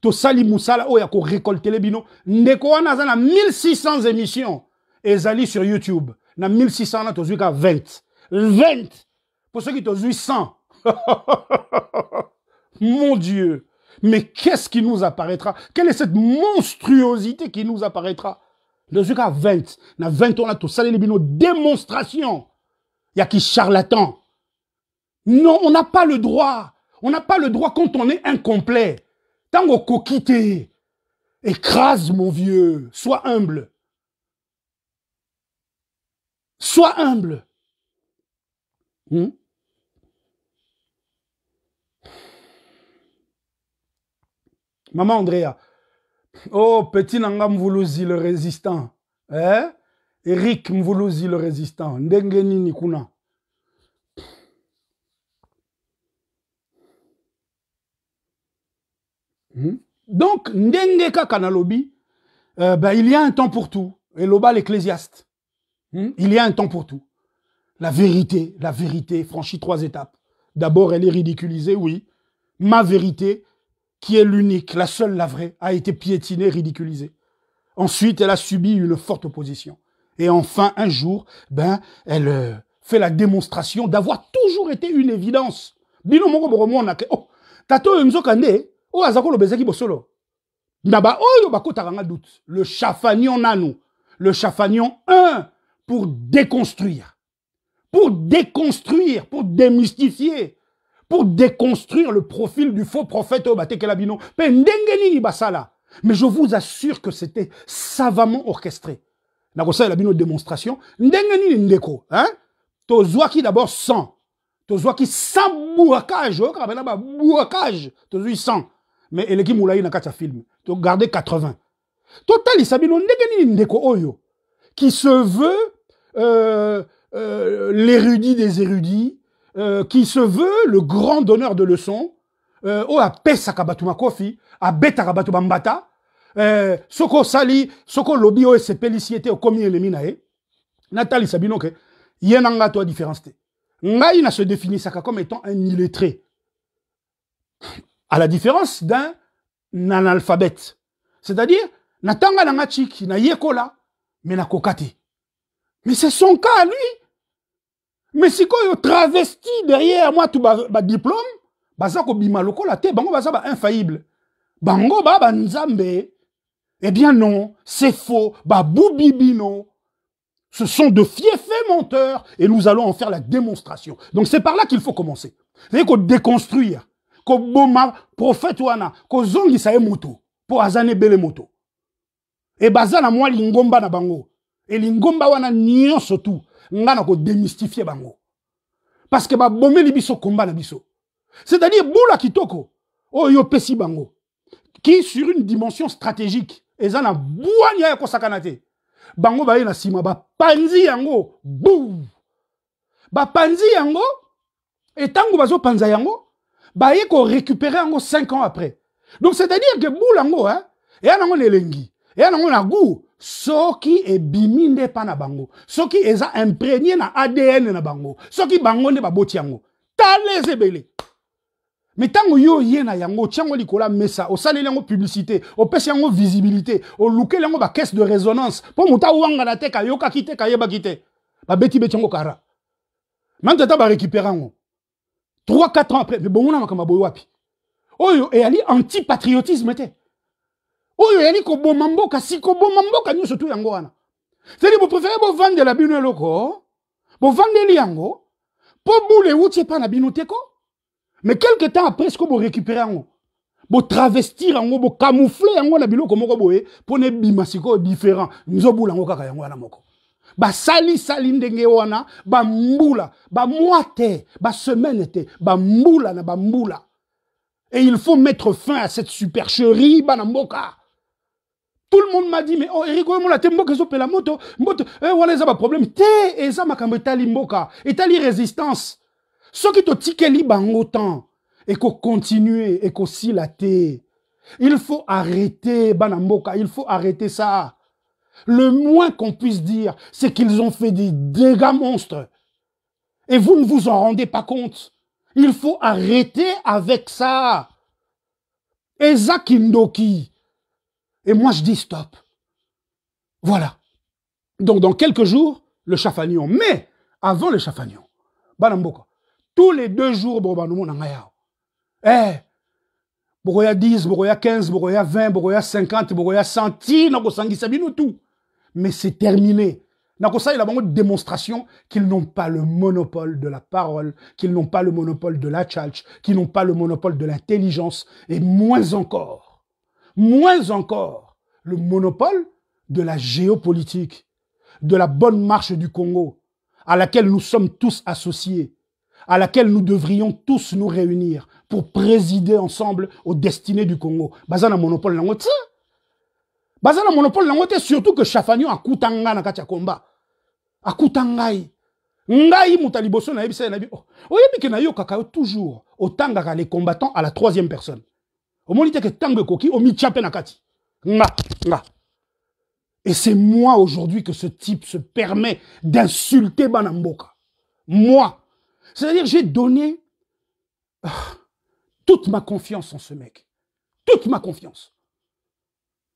Speaker 1: To sali musala o yako récolter les bino. Ndeko wana za na 1600 émissions. Et zali sur YouTube. Na 1600 na to zuika 20. 20. Pour ceux qui to zui 100. Mon Dieu. Mais qu'est-ce qui nous apparaîtra? Quelle est cette monstruosité qui nous apparaîtra? De zuika 20. Na 20 ans na to sali les bino démonstration. Ya qui charlatan. Non, on n'a pas le droit. On n'a pas le droit quand on est incomplet. Tango coquité. Écrase, mon vieux. Sois humble. Sois humble. Maman Andrea. Oh, petit Nanga Mvuluzi le résistant. Hein? Eric Mvuluzi le résistant. Ndengeni Nikuna. Donc, Ndengeka Kanalobi, il y a un temps pour tout. Et Loba l'Ecclésiaste. Il y a un temps pour tout. La vérité franchit 3 étapes. D'abord, elle est ridiculisée, oui. Ma vérité, qui est l'unique, la seule, la vraie, a été piétinée, ridiculisée. Ensuite, elle a subi une forte opposition. Et enfin, un jour, elle fait la démonstration d'avoir toujours été une évidence. Bino mongo boromo na ke. Oh, tato nzokande. Oh, azakolo bezaki bosolo. Naba oyo bakota nga doute. Le chafanion nanou. Le chafanion 1 pour déconstruire. Pour déconstruire, pour démystifier, pour déconstruire le profil du faux prophète au Batekelabino. Pendengeni basala. Mais je vous assure que c'était savamment orchestré. Nakosa la bino démonstration. Ndengeni ndeko, hein? Tozwaki d'abord 100. Tozwaki 100 bouakage, bouakage. Tozwaki 100. Mais eleki moulaï na kacha film. To garder 80. Total isabino ndengeni ndeko oyo qui se veut l'érudit des érudits, qui se veut le grand donneur de leçons, a pesa kabatuma kofi, a beta kabatuma mbata, soko sali, soko lobby o se pélicité au commis ennemi nae, Nathalie Sabino ke, yenanga to différence te. Ngai na se définit ça comme étant un illettré. À la différence d'un analphabète. C'est-à-dire, natanga na ngachik, na yekola, mais na kokati. Mais c'est son cas à lui. Mais si quand il travesti derrière moi tout ba diplôme, baza ko bima lokola te, bango baza ba infaillible. Bango ba nzambe. Eh bien non, c'est faux. Ba boubibino. Ce sont de fiefs menteurs et nous allons en faire la démonstration. Donc c'est par là qu'il faut commencer. C'est-à-dire qu'on déconstruire, qu'on boma prophète wana, qu'on zongi sa moto pour azane bele moto. Et baza na moi lingomba na bango. Et lingomba wana nyonso tout. Nga na ko démystifier bango. Parce que ba bomeli biso combat na biso. C'est-à-dire boula kitoko oh yo pesi bango qui sur une dimension stratégique ezana buanya ya kosakanate. Bango ba na sima ba panzi yango bou. Ba panzi yango et tango bazo panza yango ba ye ko récupérer yango 5 ans après. Donc c'est-à-dire que boula yango hein et yango lelengi et yango na goût soki e biminde pa na bango soki eza imprégné na ADN na bango soki bango ne baboti yango talez ebele mais tango yo yena yango tiango likola mesa o saleli yango publicité o pesi yango visibilité o luke yango ba caisse de résonance po muta wanga na teka yoka kite kayeba kite ba beti beti yango kara maintenant ba récupérer yango 3-4 ans après mais bon na makamba boyo wapi oyo e ali anti-patriotisme te oyo yani ko bomamboka si ko bomamboka nyo surtout yango wana c'est-à-dire vous préférez vous vendre la bino loko vous vendre yango po boule outi pa na bino teko mais quelque temps après ce que vous récupérez yango vous travestir yango vous camoufler yango na biloko moko boye pour ne bimasiko différent nzo bula yango kaka yango wana moko ba sali ndenge wana ba mbula ba moite ba semaine te ba mbula na ba mbula et il faut mettre fin à cette supercherie banamboka. Tout le monde m'a dit, mais oh, Eric, on a tembo que la moto, voilà, ça va problème. Te, et ça m'a camé tali mboka, et tali résistance. Ce qui te tique li bango temps, et qu'on continue, et qu'on silate. Il faut arrêter, banamboka, il faut arrêter ça. Le moins qu'on puisse dire, c'est qu'ils ont fait des dégâts monstres. Et vous ne vous en rendez pas compte. Il faut arrêter avec ça. Eza Kindoki. Et moi, je dis stop. Voilà. Donc, dans quelques jours, le chafagnon. Mais, avant le chafagnon, Banamboka, tous les 2 jours, Bobanoumo Nangayao. Bogoya 10, Bogoya 15, Bogoya 20, Bogoya 50, Bogoya 100, Nako Sangi Sabino, tout. Mais c'est terminé. Nakosa, il a une démonstration qu'ils n'ont pas le monopole de la parole, qu'ils n'ont pas le monopole de la tchalch, qu'ils n'ont pas le monopole de l'intelligence, et moins encore, le monopole de la géopolitique, de la bonne marche du Congo, à laquelle nous sommes tous associés, à laquelle nous devrions tous nous réunir pour présider ensemble aux destinées du Congo. Bazana monopole nangote. Bazana monopole nangote, surtout que Chafagnon a koutanga na katia combat. A koutangai. Ngai mutaliboso na yebisa na bi. Oyebi ke na yo kakao toujours otanga ka les combattants à la 3e personne. Au monite que tangue koki o mi tchape na kati. Nga. Et c'est moi aujourd'hui que ce type se permet d'insulter Banamboka. Moi. C'est-à-dire j'ai donné toute ma confiance en ce mec. Toute ma confiance.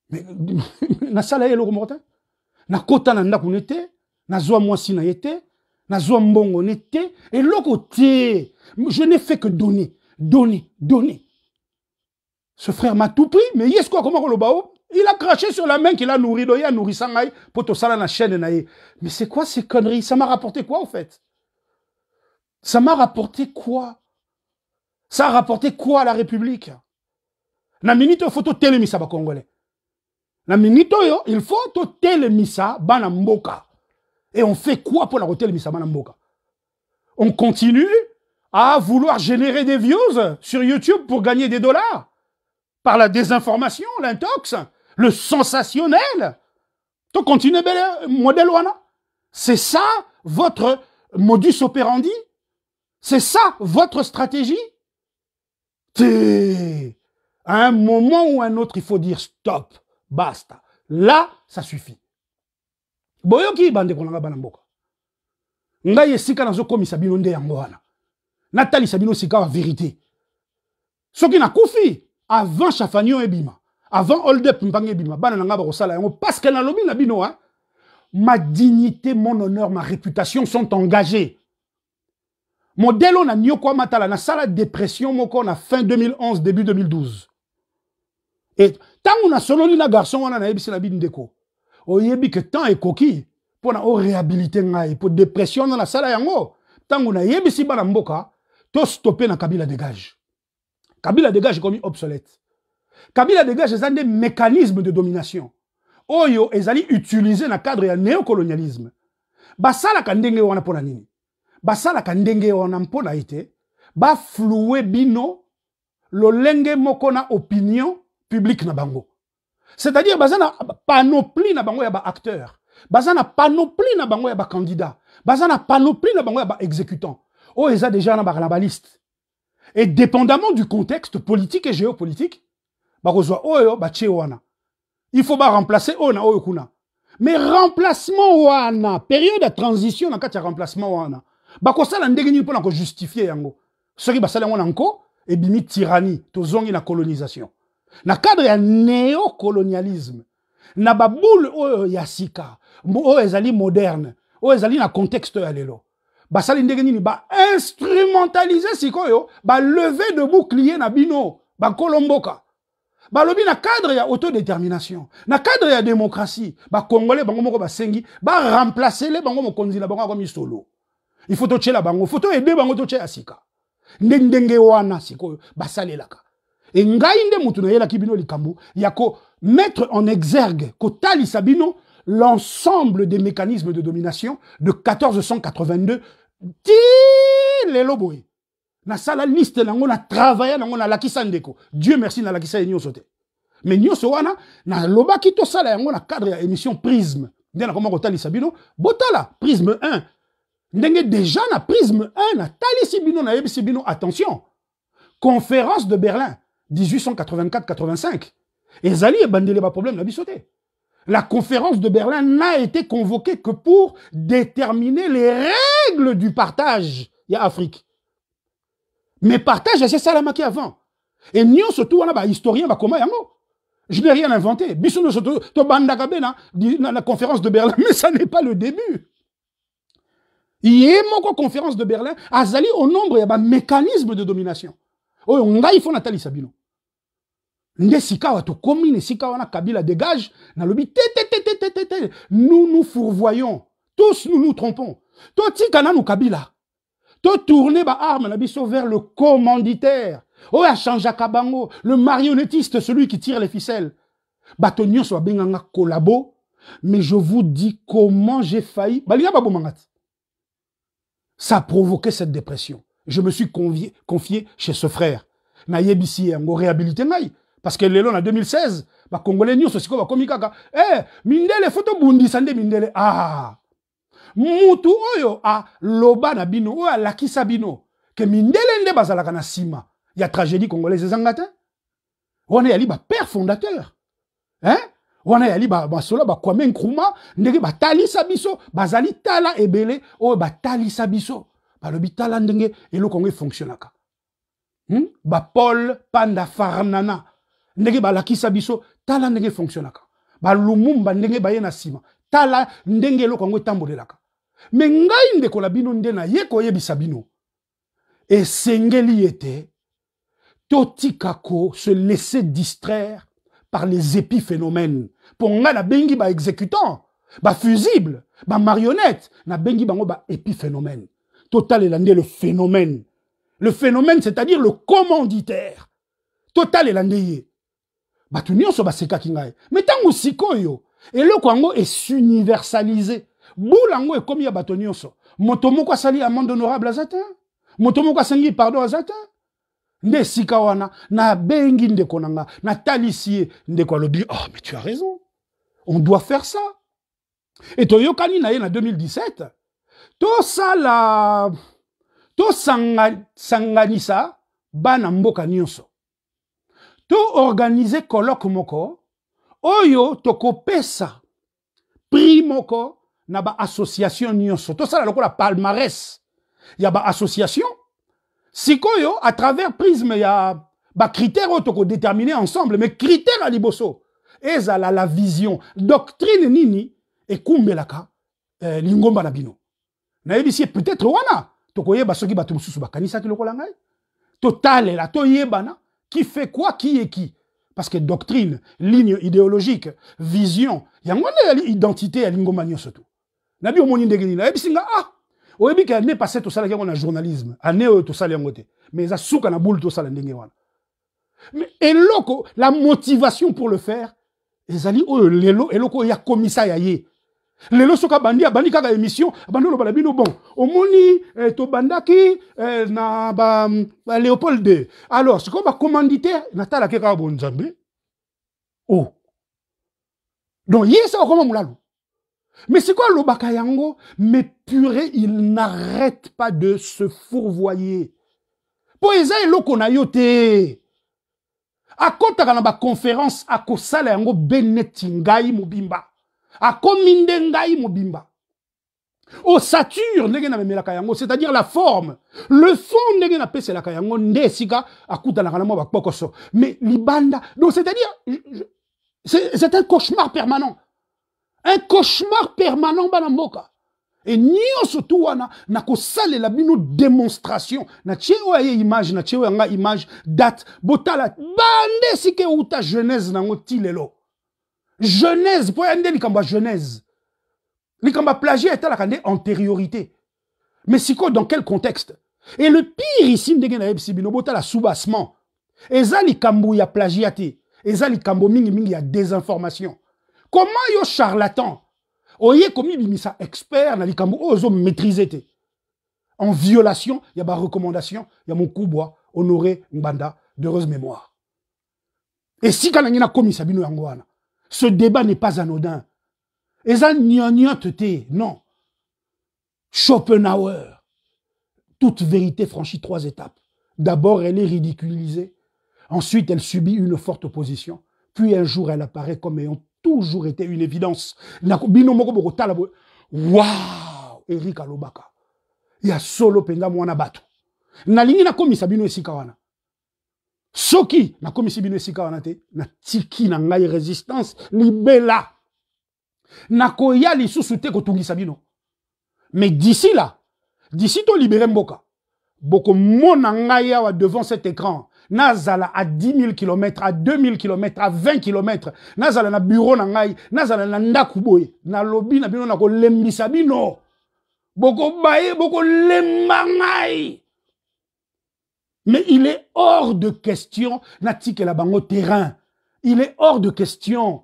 Speaker 1: Mais na sala yelo mortin, na kota na ndaku nete, na zoa mwasi na yete, na zoa mbongo nete, et l'autre, je n'ai fait que donner. Ce frère m'a tout pris, mais yes quoi, comment on le bao? Il a craché sur la main qu'il a nourri, il a nourri sangai, pour tout ça la chaîne naïe. Mais c'est quoi ces conneries? Ça m'a rapporté quoi, en fait? Ça m'a rapporté quoi? Ça a rapporté quoi à la République? Na minute, il faut tout télémissa ba Congolais. Na minute, il faut tout télémissa bana mboka. Et on fait quoi pour la télémissa bana mboka? On continue à vouloir générer des views sur YouTube pour gagner des dollars par la désinformation, l'intox, le sensationnel. Tu continues le modèle wana. C'est ça votre modus operandi? C'est ça votre stratégie? À un moment ou un autre, il faut dire stop, basta. Là, ça suffit. Boyoki bande konanga bana mboka. Ngai esika nazo komisa bino nde yango wana. Natali sabino sika wa vérité. Soki na kufi avant Chafanyo ebima, avant Hold Up Mpange ebima, bana nanga ba kosala yango parce que na lobi na bino hein. Ma dignité, mon honneur, ma réputation sont engagés. Modèle on a nyoko matala na sala dépression moko na fin 2011 début 2012. Et tant on a sololi na garçon on a ebisi na bindeko. Oyebi que tant est coquille pour na réhabiliter ngai pour dépression dans la sala yango. Tant on a yebisi bana mboka to stopper na Kabila dégage. Kabila dégage est comme obsolète. Kabila dégage est un des mécanismes de domination. Oyo ezali utilisé na cadre ya néocolonialisme. Basala kandenge wana pona nini? Basala kandenge wana mpona ite ba flouer bino lolenge moko na opinion publique na bango. C'est-à-dire bazana panoplie na bango ya ba acteur. Bazana panoplie na bango ya ba candidat. Bazana panoplie na bango ya ba exécutant. Oh eza déjà na ba liste. Et dépendamment du contexte politique et géopolitique, ba kozwa oyo ba tche wana. Il faut pas remplacer ona oyo kuna. Mais remplacement wana, période de transition na kati ya remplacement wana. Ba kosala ndenge nini pona ko justifier yango. Soki basala wana nko e bimi tyrannie, tozongi na colonisation. Na cadre ya néocolonialisme, na baboule oyo ya sika, oyo ezali moderne, oyo ezali na contexte ya lelo. Basali ndenge nini ba instrumentaliser sikoyo, ba lever de bouclier na bino, ba kolomboka. Ba lobi na cadre ya autodétermination, na cadre ya démocratie, ba congolais bango moko ba sengi, ba remplacer les bango mokonzi na bango comme solo. Il faut to la bango, faut to aider bango to tche asika. Ndenge wana sikoyo basale laka. Et ngai nde mutu na yela kibino likambu yako mettre en exergue ko tali sabino l'ensemble des mécanismes de domination de 1482 ti lelo boy. Na sala liste nango na travailler nango na lakisa ndeko. Dieu merci na lakisa nyoso te. Mais nyoso wana na lobaki to sala yango na cadre ya émission Prisme. Ndena koma ko tali sabino botala Prisme 1. Ndenge déjà na Prisme 1 na tali sibino na yebi sibino attention. Conférence de Berlin 1884-85. Et Zali et bandele ba problème na bisoté. La conférence de Berlin n'a été convoquée que pour déterminer les règles du partage ya Afrique. Mais partage c'est ça la maki avant. Et nyon surtout on a ba historien ba koma yango. Je n'ai rien inventé. Bisono surtout to bandaka bena na la conférence de Berlin mais ça n'est pas le début. Il y a une conférence de Berlin azali au nombre ya ba mécanisme de domination. Oyo ngai fo Nathalie Sabino. Nde sika wa to komine sika wana Kabila dégage na lobi nous nous fourvoyons tous nous nous trompons to tika nous Kabila to tourner ba arme na biso vers le commanditaire o ya chanja kabango le marionnettiste celui qui tire les ficelles bato nyonso ba benganga collabo mais je vous dis comment j'ai failli balinga ba bomangati ça a provoqué cette dépression. Je me suis confié chez ce frère na yebisi ngo réhabiliter ngai. Parce que lelo en 2016, ba Congolais nyonso siko ba komikaka, mindele photo bundi sande mindele ah. Mutu oyo a loba na bino oyo lakisa bino que mindele nde bazalaka na sima. Il y a tragédie congolaise ezangata. On est ali ba père fondateur. Hein? On est ali ba solo ba Kwame Nkrumah ndenge ba talisa biso, bazali tala ebele oyo ba talisa biso. Ba lobi tala ndenge elo Congo fonctionnaka. Ba Paul Panda Farnana ndenge balakisa biso tala ndenge fonctionnaka ba Lumumba ndenge baye na sima tala ndenge eloko ngo tambolelaka mais ngai ndeko la bino nde na ye koyebisa bino esengeli ete totikako se laisser distraire par les épiphénomènes pour nga na bengi ba exécutant ba fusible ba marionnette na bengi bango ba épiphénomène total elande le phénomène Le phénomène, c'est-à-dire le commanditaire. Total et l'andeye. Bato nyonso baseka kingai. Mais tango sikoyo, et le kwango est s'universalisé. Boulango est comme ya bato nyonso. Motomoko sali amende honorable azata. Motomoko sengi pardon azata. Nde sikawana, na bengi ndeko nanga, na talisie ndeko alobi. Oh, mais tu as raison. On doit faire ça. Et toyokani na ye na 2017. To sala, to sanganisa, bana mboka nyonso. To organiser colloque moko, oyo toko pesa, prix moko, na ba association nyonso. To sala lokola palmarès, ya ba association. Sikoyo, à travers prisme, ya ba critères toko déterminer ensemble, mais critères à liboso. Ezala la vision, doctrine nini, et kumbelaka, lingomba na bino. Na yebisi peut-être wana, toko yeba soki batu mususu bakanisa ki lokola ngai. Total la to yebana, qui fait quoi, qui est qui. Parce que doctrine, ligne idéologique, vision, yangwane identité à lingomba nyonso tout. Nabi omoni ndegeni na yebisi nga oyebi ka ne passé to sala ki na journalisme, ane to sala yangote. Mais za souka na boule to sala ndenge wana. Mais eloko, la motivation pour le faire, ezali oyo lelo eloko ya komisa ya ye. Lelo soka bandi kaka émission bando lo balabino bon omoni to bandaki na ba Léopold II. Alors c'est comme ba commanditaire natala ke ka bon Nzambe. Oh. Donc yesa comme mulalo. Mais c'est quoi le bakayango? Mais purée, il n'arrête pas de se fourvoyer. Poeza eloko na yote. A kota kana ba conférence a ko sala yango benetingai mobimba. A kominde ngai mobimba. Au Saturne, c'est-à-dire la forme. Le fond, c'est la kayango, ndesika, akuta na kanamo bakpokoso. Mais libanda, donc c'est-à-dire, c'est un cauchemar permanent. Un cauchemar permanent, banamboka. Et nyo surtout wana, na ko sale la bino démonstration. Na tcheo aye image, na tcheo anga image, date, botala, bande sike uta genèse nango tilelo. Genèse, pour yande likamba genèse. Likamba plagiat est à la antériorité. Mais c'est quoi, dans quel contexte? Et le pire ici, bota la soubassement. Et ça, likambo ya plagiaté. Et ça, likambo mingi ya désinformation. Comment yo charlatan? Oye komi bimisa expert na likambo ozo maîtriser te. En violation, il y a ba recommandation, il y a mon Kubwa, Honoré Mbanda, d'heureuse mémoire. Et si kanangina komi sabino yangwana. Ce débat n'est pas anodin. Et ça, non. Schopenhauer. Toute vérité franchit 3 étapes. D'abord, elle est ridiculisée. Ensuite, elle subit une forte opposition. Puis un jour, elle apparaît comme ayant toujours été une évidence. Waouh! Eric Alobaka. Il y a solo penga mwana batu. Nalingi na komi sabino esika wana. Soki na komi sabino esika wana te, na tiki na ngai résistance libela. Nakoya lisusu te kotungisa bino. Mais d'ici là, d'ici to libéré mboka, boko mona ngai awa devant cet écran, nazala à 10 000 km, à 2 000 km, à 20 km, nazala na bureau na ngai, nazala na ndaku boye, na lobi na bino na ko lembisa bino. Boko baye, boko lemba ngai. Mais il est hors de question, natike la bango terrain. Il est hors de question.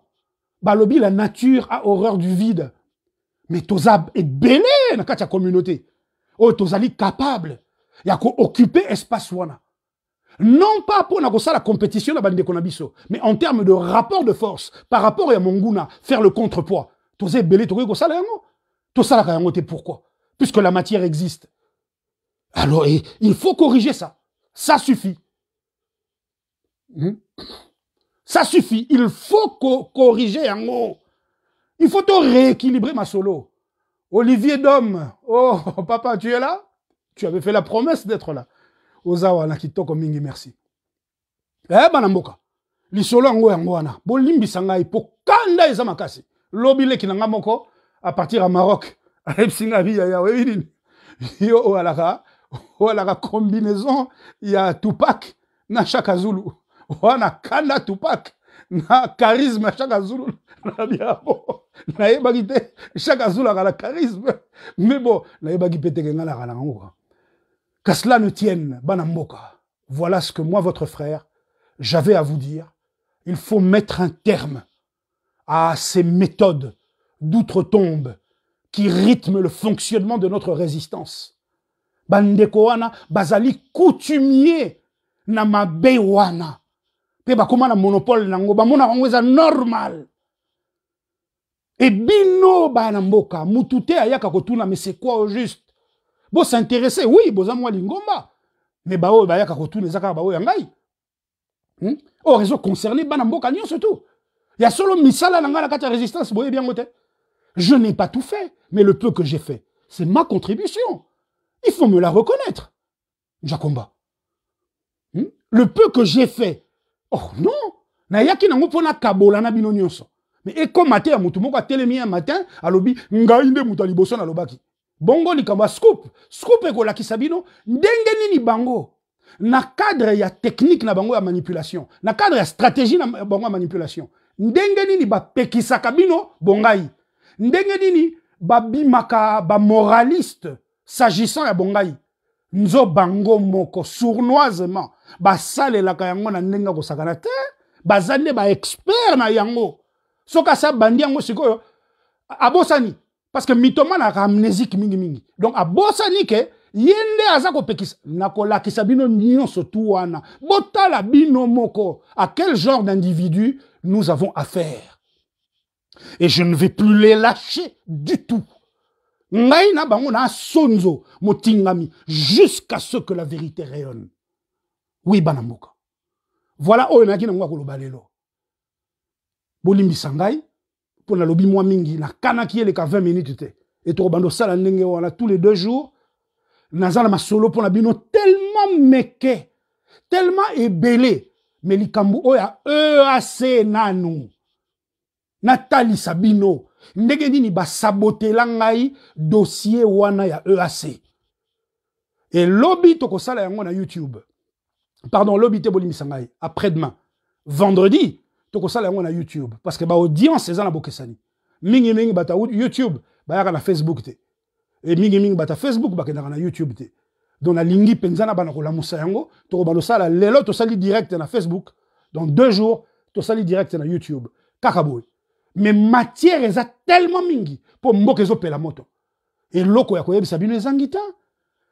Speaker 1: Balobi, la nature a horreur du vide. Mais Tozab est belé dans la communauté. Oh, Tozali capable. Il y a occuper espace wana. Non pas pour la compétition mais en termes de rapport de force par rapport à Monguna, faire le contrepoids. Tozé belé, pourquoi? Puisque la matière existe. Alors, il faut corriger ça. Ça suffit. Ça suffit. Il faut corriger en haut. Il faut te rééquilibrer ma solo. Olivier Dom. Oh, papa, tu es là? Tu avais fait la promesse d'être là. Ozawa na kitoko mingi, merci. Banamboka. Li solo en haut wana. Bolimbi sangai po kanda eza makasi. Lobile kinanga moko à partir à Maroc. Alepsinga via ya wewini. Yo alaka combinaison ya Tupac na Chaka Zulu. Wana kanda Tupac na charisme Chaka Zulu na biabo. Na yebagite Chaka Zulu la charisme. Mais bon, na yebagi pete nga la ngoko. Qu'à cela ne tienne, Banamboka, voilà ce que moi, votre frère, j'avais à vous dire. Il faut mettre un terme à ces méthodes d'outre-tombe qui rythment le fonctionnement de notre résistance. Bandeko wana bazali coutumier na mabe wana. Pe bakoma na monopole nango bamona bango eza normal. Et bino Banamboka, mutute ayaka kotuna, mais c'est quoi au juste? Bon s'intéresser, oui, bozamwa lingomba. Mais bao bayaka kotuna ezaka bao yangai. Au réseau concerné Banamboka nyon surtout. Il y a solo misala nanga la kata résistance, boye bien moté. Je n'ai pas tout fait, mais le peu que j'ai fait, c'est ma contribution. Il faut me la reconnaître. Njakomba. Le peu que j'ai fait. Oh non. Na yaki nango pona kabola na bino nyonso. Mais et comme matin à mutumoko a télémi un matin, à l'obi, ngainde mutaliboso na lobaki. Bongo ni kamba scoop. Scoop eko la kisabino. Ndenge nini bango. Na cadre ya technique na bango ya manipulation. Na cadre ya stratégie na bango ya manipulation. Ndenge nini ba pekisa kabino bongai. Ndenge nini ba bimaka ba moraliste s'agissant ya bongai. Nzo bango moko sournoisement ba sale la kayango na ndenga ko sakana te. Ba zande ba expert na yango. Soka sa bandi yango sikoyo abosani parce que mitoma na amnésique mingi mingi. Donc abosani ke yende azako pekisa nakola kisabino nyonso tu wana. Botala bino moko. À quel genre d'individu nous avons affaire? Et je ne vais plus les lâcher du tout. Ngai na bango na sonzo motingami jusqu'à ce que la vérité rayonne. Oui Banamboka. Voilà oyo na kina ngwa koloba lelo. Bolimbi sangai pour la lobby moi mingi na kana ki eleka 20 minutes te. Et to bando sala ndenge wana tous les 2 jours. Nazala ma solo pour la bino tellement meke, tellement ébélé. Mais likambu oya EAC nanu. Nathalie Sabino. Ndenge nini ba sabote langai dossier wana ya EAC. Et lobby toko sala yango na YouTube. Pardon, lobby te bolimbi sangai. Après-demain. Vendredi. Toko sala yango na YouTube. Parce que ba audience eza na bokesani. Mingi mingi bata YouTube. Ba yaka na Facebook te. Et mingi mingi bata Facebook ba kenaka na YouTube te. Donc na lingi penzana bana ko la musa yango. Toko balo sala lelo to sali direct na Facebook. Dans 2 jours, to sali direct na YouTube. Kakaboy. Mais matière eza tellement mingi pour mbokezo pela moto. Et loko ya koyebi Sabino ezangita.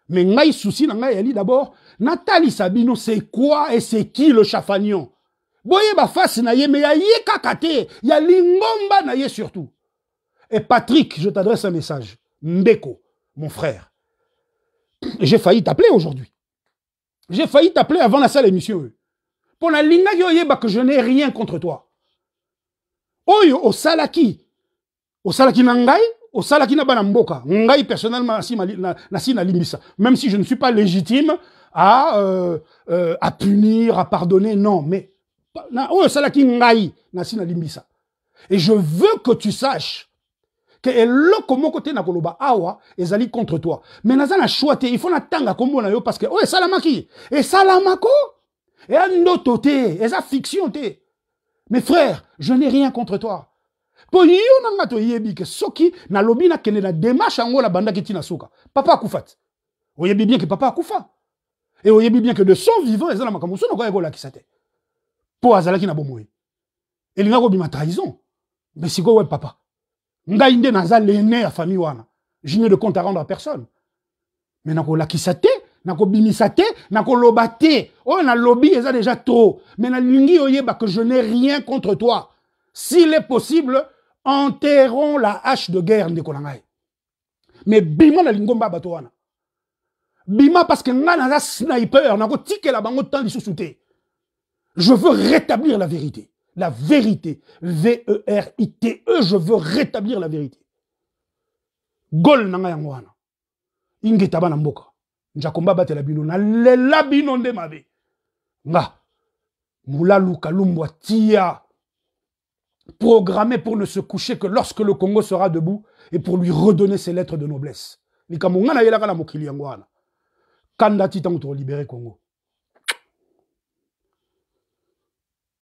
Speaker 1: Mais ngai souci na ngai yali d'abord, Nathalie Sabino c'est quoi et c'est qui le chafagnon? Boye ba face na ye mais ya ye kakate, ya lingomba na ye surtout. Et Patrick, je t'adresse un message. Mbeko, mon frère. J'ai failli t'appeler aujourd'hui. J'ai failli t'appeler avant la salle émission. Pour la linga yo yeba que je n'ai rien contre toi. Oyo o salaki nangai, o salaki na banamboka. Ngai personnellement nasi na limbisa. Même si je ne suis pas légitime à punir, à pardonner, non, mais oyo salaki ngai nasi na limbisa. Et je veux que tu saches que eloko moko te na koloba awa ezali contre toi. Mais naza na choix te, il faut na tanga kombo na yo parce que oyo salamaki et salamako et andoto te, eza fiction te. Mes frères, je n'ai rien contre toi. Po yo nanga to yebi ke soki na lobi na kene na démarche ango la banda kiti na suka. Papa akufat. Oyebi bien que papa akufa. Et oyebi bien que de son vivant ezala makamuso na kwa ekola kisate. Po azalaki na bomoyi. Elinga ko bima trahison. Mais siko ouais papa. Ngai nde naza l'aîné à famille wana. Je n'ai de compte à rendre à personne. Mais nako lakisa te, nako bimisa te, nako loba te. Oh na lobby eza déjà trop. Mais na lingi oyeba que je n'ai rien contre toi. S'il est possible, enterrons la hache de guerre ndeko nangai. Mais bima na lingomba bato wana. Bima parce que nga naza sniper, nako tike la bango tan lisusu te. Je veux rétablir la vérité. La vérité. V-E-R-I-T-E. Je veux rétablir la vérité. Gol nanga yango wana. Inge tabana mboka. Njakomba bate la bino. Na lela bino nde mabe. Nga. Moula luka lumbwa tia. Programmé pour ne se coucher que lorsque le Congo sera debout et pour lui redonner ses lettres de noblesse. Likamunga na yelaka na mokili yango wana. Kanda titango to libérer Congo.